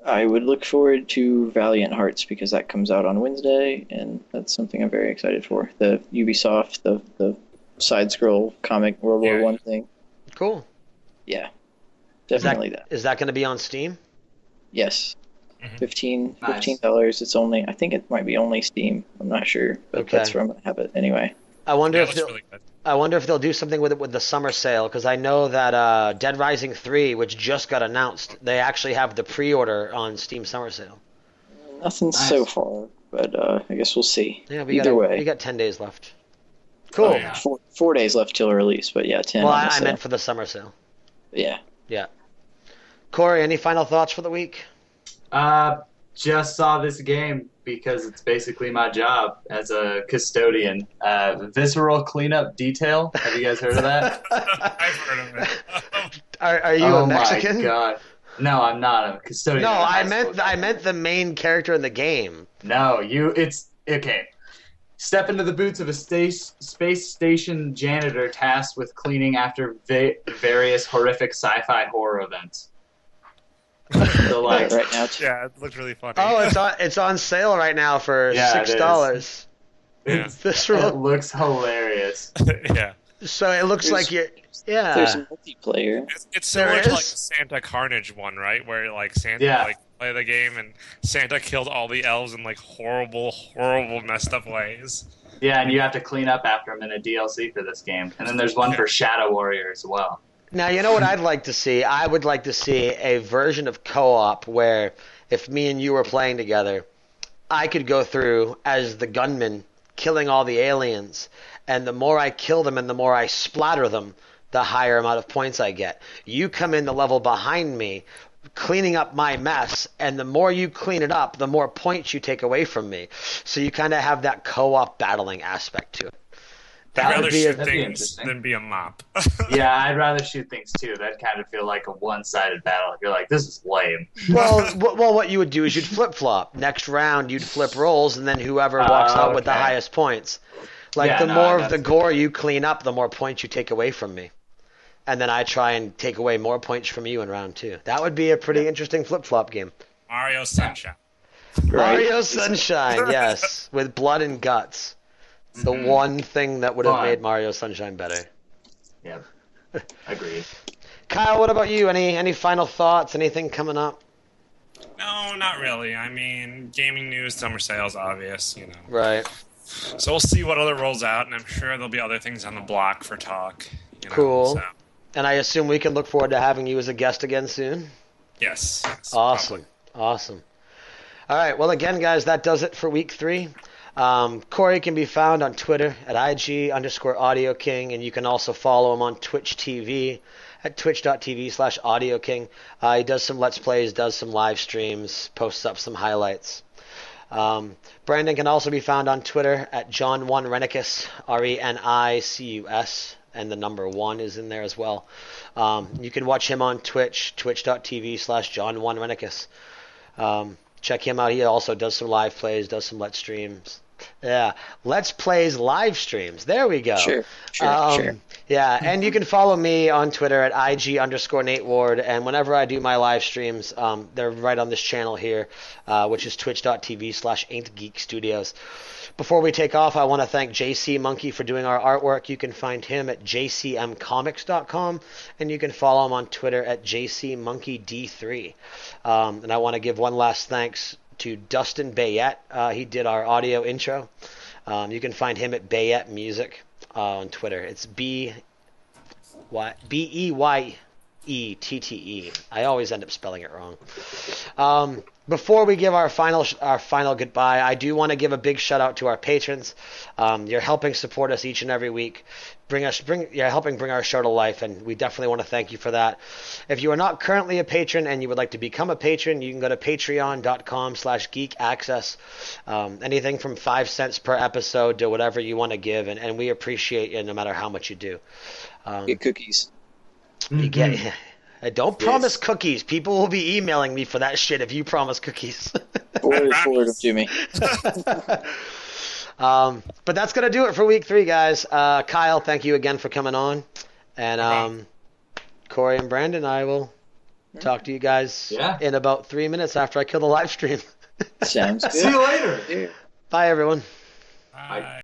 Speaker 3: I would look forward to Valiant Hearts because that comes out on Wednesday, and that's something I'm very excited for. The Ubisoft, the side-scroll comic World War I thing.
Speaker 1: Cool.
Speaker 3: Yeah, definitely that.
Speaker 1: Is that going to be on Steam?
Speaker 3: Yes. $15. It's only, I think it might be only Steam. I'm not sure, but that's where I'm going to have it anyway.
Speaker 1: I wonder if they'll do something with it with the summer sale, because I know that Dead Rising 3, which just got announced, they actually have the pre-order on Steam summer sale.
Speaker 3: Nothing so far, but I guess we'll see.
Speaker 1: Yeah,
Speaker 3: Either way.
Speaker 1: We got 10 days left. Cool.
Speaker 3: Oh, yeah. 4 days left till release, but yeah, 10.
Speaker 1: Well, I meant for the summer sale.
Speaker 3: Yeah.
Speaker 1: Yeah. Corey, any final thoughts for the week?
Speaker 2: Just saw this game. because it's basically my job as a custodian. Visceral cleanup detail. Have you guys heard of that?
Speaker 4: I've heard of it.
Speaker 1: Are you a Mexican?
Speaker 2: Oh my god. No, I'm not. I'm a custodian.
Speaker 1: No,
Speaker 2: at a high
Speaker 1: I
Speaker 2: school.
Speaker 1: meant the main character in the game.
Speaker 2: No, it's okay. Step into the boots of a space station janitor tasked with cleaning after various horrific sci-fi horror events. So like,
Speaker 3: right now.
Speaker 4: Yeah, it looked really funny.
Speaker 1: Oh, it's on sale right now for
Speaker 2: Yeah, it is.
Speaker 1: $6.
Speaker 4: Yeah.
Speaker 2: it
Speaker 1: Visceral.
Speaker 2: looks hilarious.
Speaker 4: Yeah.
Speaker 1: So it looks like you're.
Speaker 3: There's
Speaker 1: Yeah.
Speaker 3: multiplayer.
Speaker 4: It's similar
Speaker 1: There
Speaker 4: to like
Speaker 1: is?
Speaker 4: the Santa Carnage one, right? Where like Santa
Speaker 2: Yeah.
Speaker 4: like play the game and Santa killed all the elves in like horrible, messed up ways.
Speaker 2: Yeah, and you have to clean up after them in a DLC for this game. And then there's one for Shadow Warrior as well.
Speaker 1: Now, you know what I'd like to see? I would like to see a version of co-op where if me and you were playing together, I could go through as the gunman killing all the aliens, and the more I kill them and the more I splatter them, the higher amount of points I get. You come in the level behind me, cleaning up my mess, and the more you clean it up, the more points you take away from me. So you kind of have that co-op battling aspect to it.
Speaker 4: I'd
Speaker 1: That
Speaker 4: rather
Speaker 1: would be
Speaker 4: shoot
Speaker 2: that'd be
Speaker 4: things
Speaker 2: interesting.
Speaker 4: than be a mop.
Speaker 2: Yeah, I'd rather shoot things too. That'd kind of feel like a one-sided battle. You're like, this is lame.
Speaker 1: well, what you would do is you'd flip-flop. Next round, you'd flip rolls, and then whoever walks out with the
Speaker 2: okay.
Speaker 1: highest points. Like,
Speaker 2: Yeah,
Speaker 1: the
Speaker 2: no,
Speaker 1: more of
Speaker 2: that's-
Speaker 1: the gore you clean up, the more points you take away from me. And then I try and take away more points from you in round 2. That would be a pretty interesting flip-flop game.
Speaker 4: Mario Sunshine.
Speaker 1: Mario Sunshine, yes, with blood and guts. The one thing that would have
Speaker 2: Fun.
Speaker 1: made Mario Sunshine better.
Speaker 2: Yeah, agreed.
Speaker 1: Kyle, what about you? Any final thoughts? Anything coming up?
Speaker 4: No, not really. I mean, gaming news, summer sales, obvious, you know.
Speaker 1: Right.
Speaker 4: So we'll see what other rolls out, and I'm sure there'll be other things on the block for talk. You know,
Speaker 1: Cool.
Speaker 4: So,
Speaker 1: And I assume we can look forward to having you as a guest again soon?
Speaker 4: yes.
Speaker 1: Awesome. Awesome. All right. Well, again, guys, that does it for week 3. Corey can be found on Twitter at IG_AudioKing, and you can also follow him on Twitch TV at twitch.tv/AudioKing. He does some Let's Plays, does some live streams, posts up some highlights. Brandon can also be found on Twitter at John1Renicus, RENICUS, and the number 1 is in there as well. You can watch him on Twitch, twitch.tv/John1Renicus. Check him out. He also does some live plays, does some Let's Streams. Yeah, Let's Plays live streams. There we go.
Speaker 3: Sure.
Speaker 1: Yeah, and you can follow me on Twitter at IG_Nate Ward, and whenever I do my live streams, they're right on this channel here, which is twitch.tv/AintGeekStudios. Before we take off, I want to thank JC Monkey for doing our artwork. You can find him at jcmcomics.com, and you can follow him on Twitter at jcmonkeyd3. And I want to give one last thanks to Dustin Bayette. He did our audio intro. You can find him at Bayette Music on Twitter. It's BEYETTE. I always end up spelling it wrong. Before we give our final goodbye, I do want to give a big shout out to our patrons. You're helping support us each and every week. You're helping bring our show to life, and we definitely want to thank you for that. If you are not currently a patron and you would like to become a patron, you can go to patreon.com/geekaccess. Anything from 5 cents per episode to whatever you want to give, and we appreciate you no matter how much you do.
Speaker 3: Get cookies.
Speaker 1: You get. Don't promise cookies. People will be emailing me for that shit if you promise cookies.
Speaker 3: Forward them to me.
Speaker 1: But that's going to do it for week 3, guys. Kyle, thank you again for coming on. And Corey and Brandon, I will talk to you guys in about 3 minutes after I kill the live stream.
Speaker 3: Sounds good.
Speaker 2: See you later.
Speaker 3: Yeah.
Speaker 1: Bye, everyone.
Speaker 4: Bye.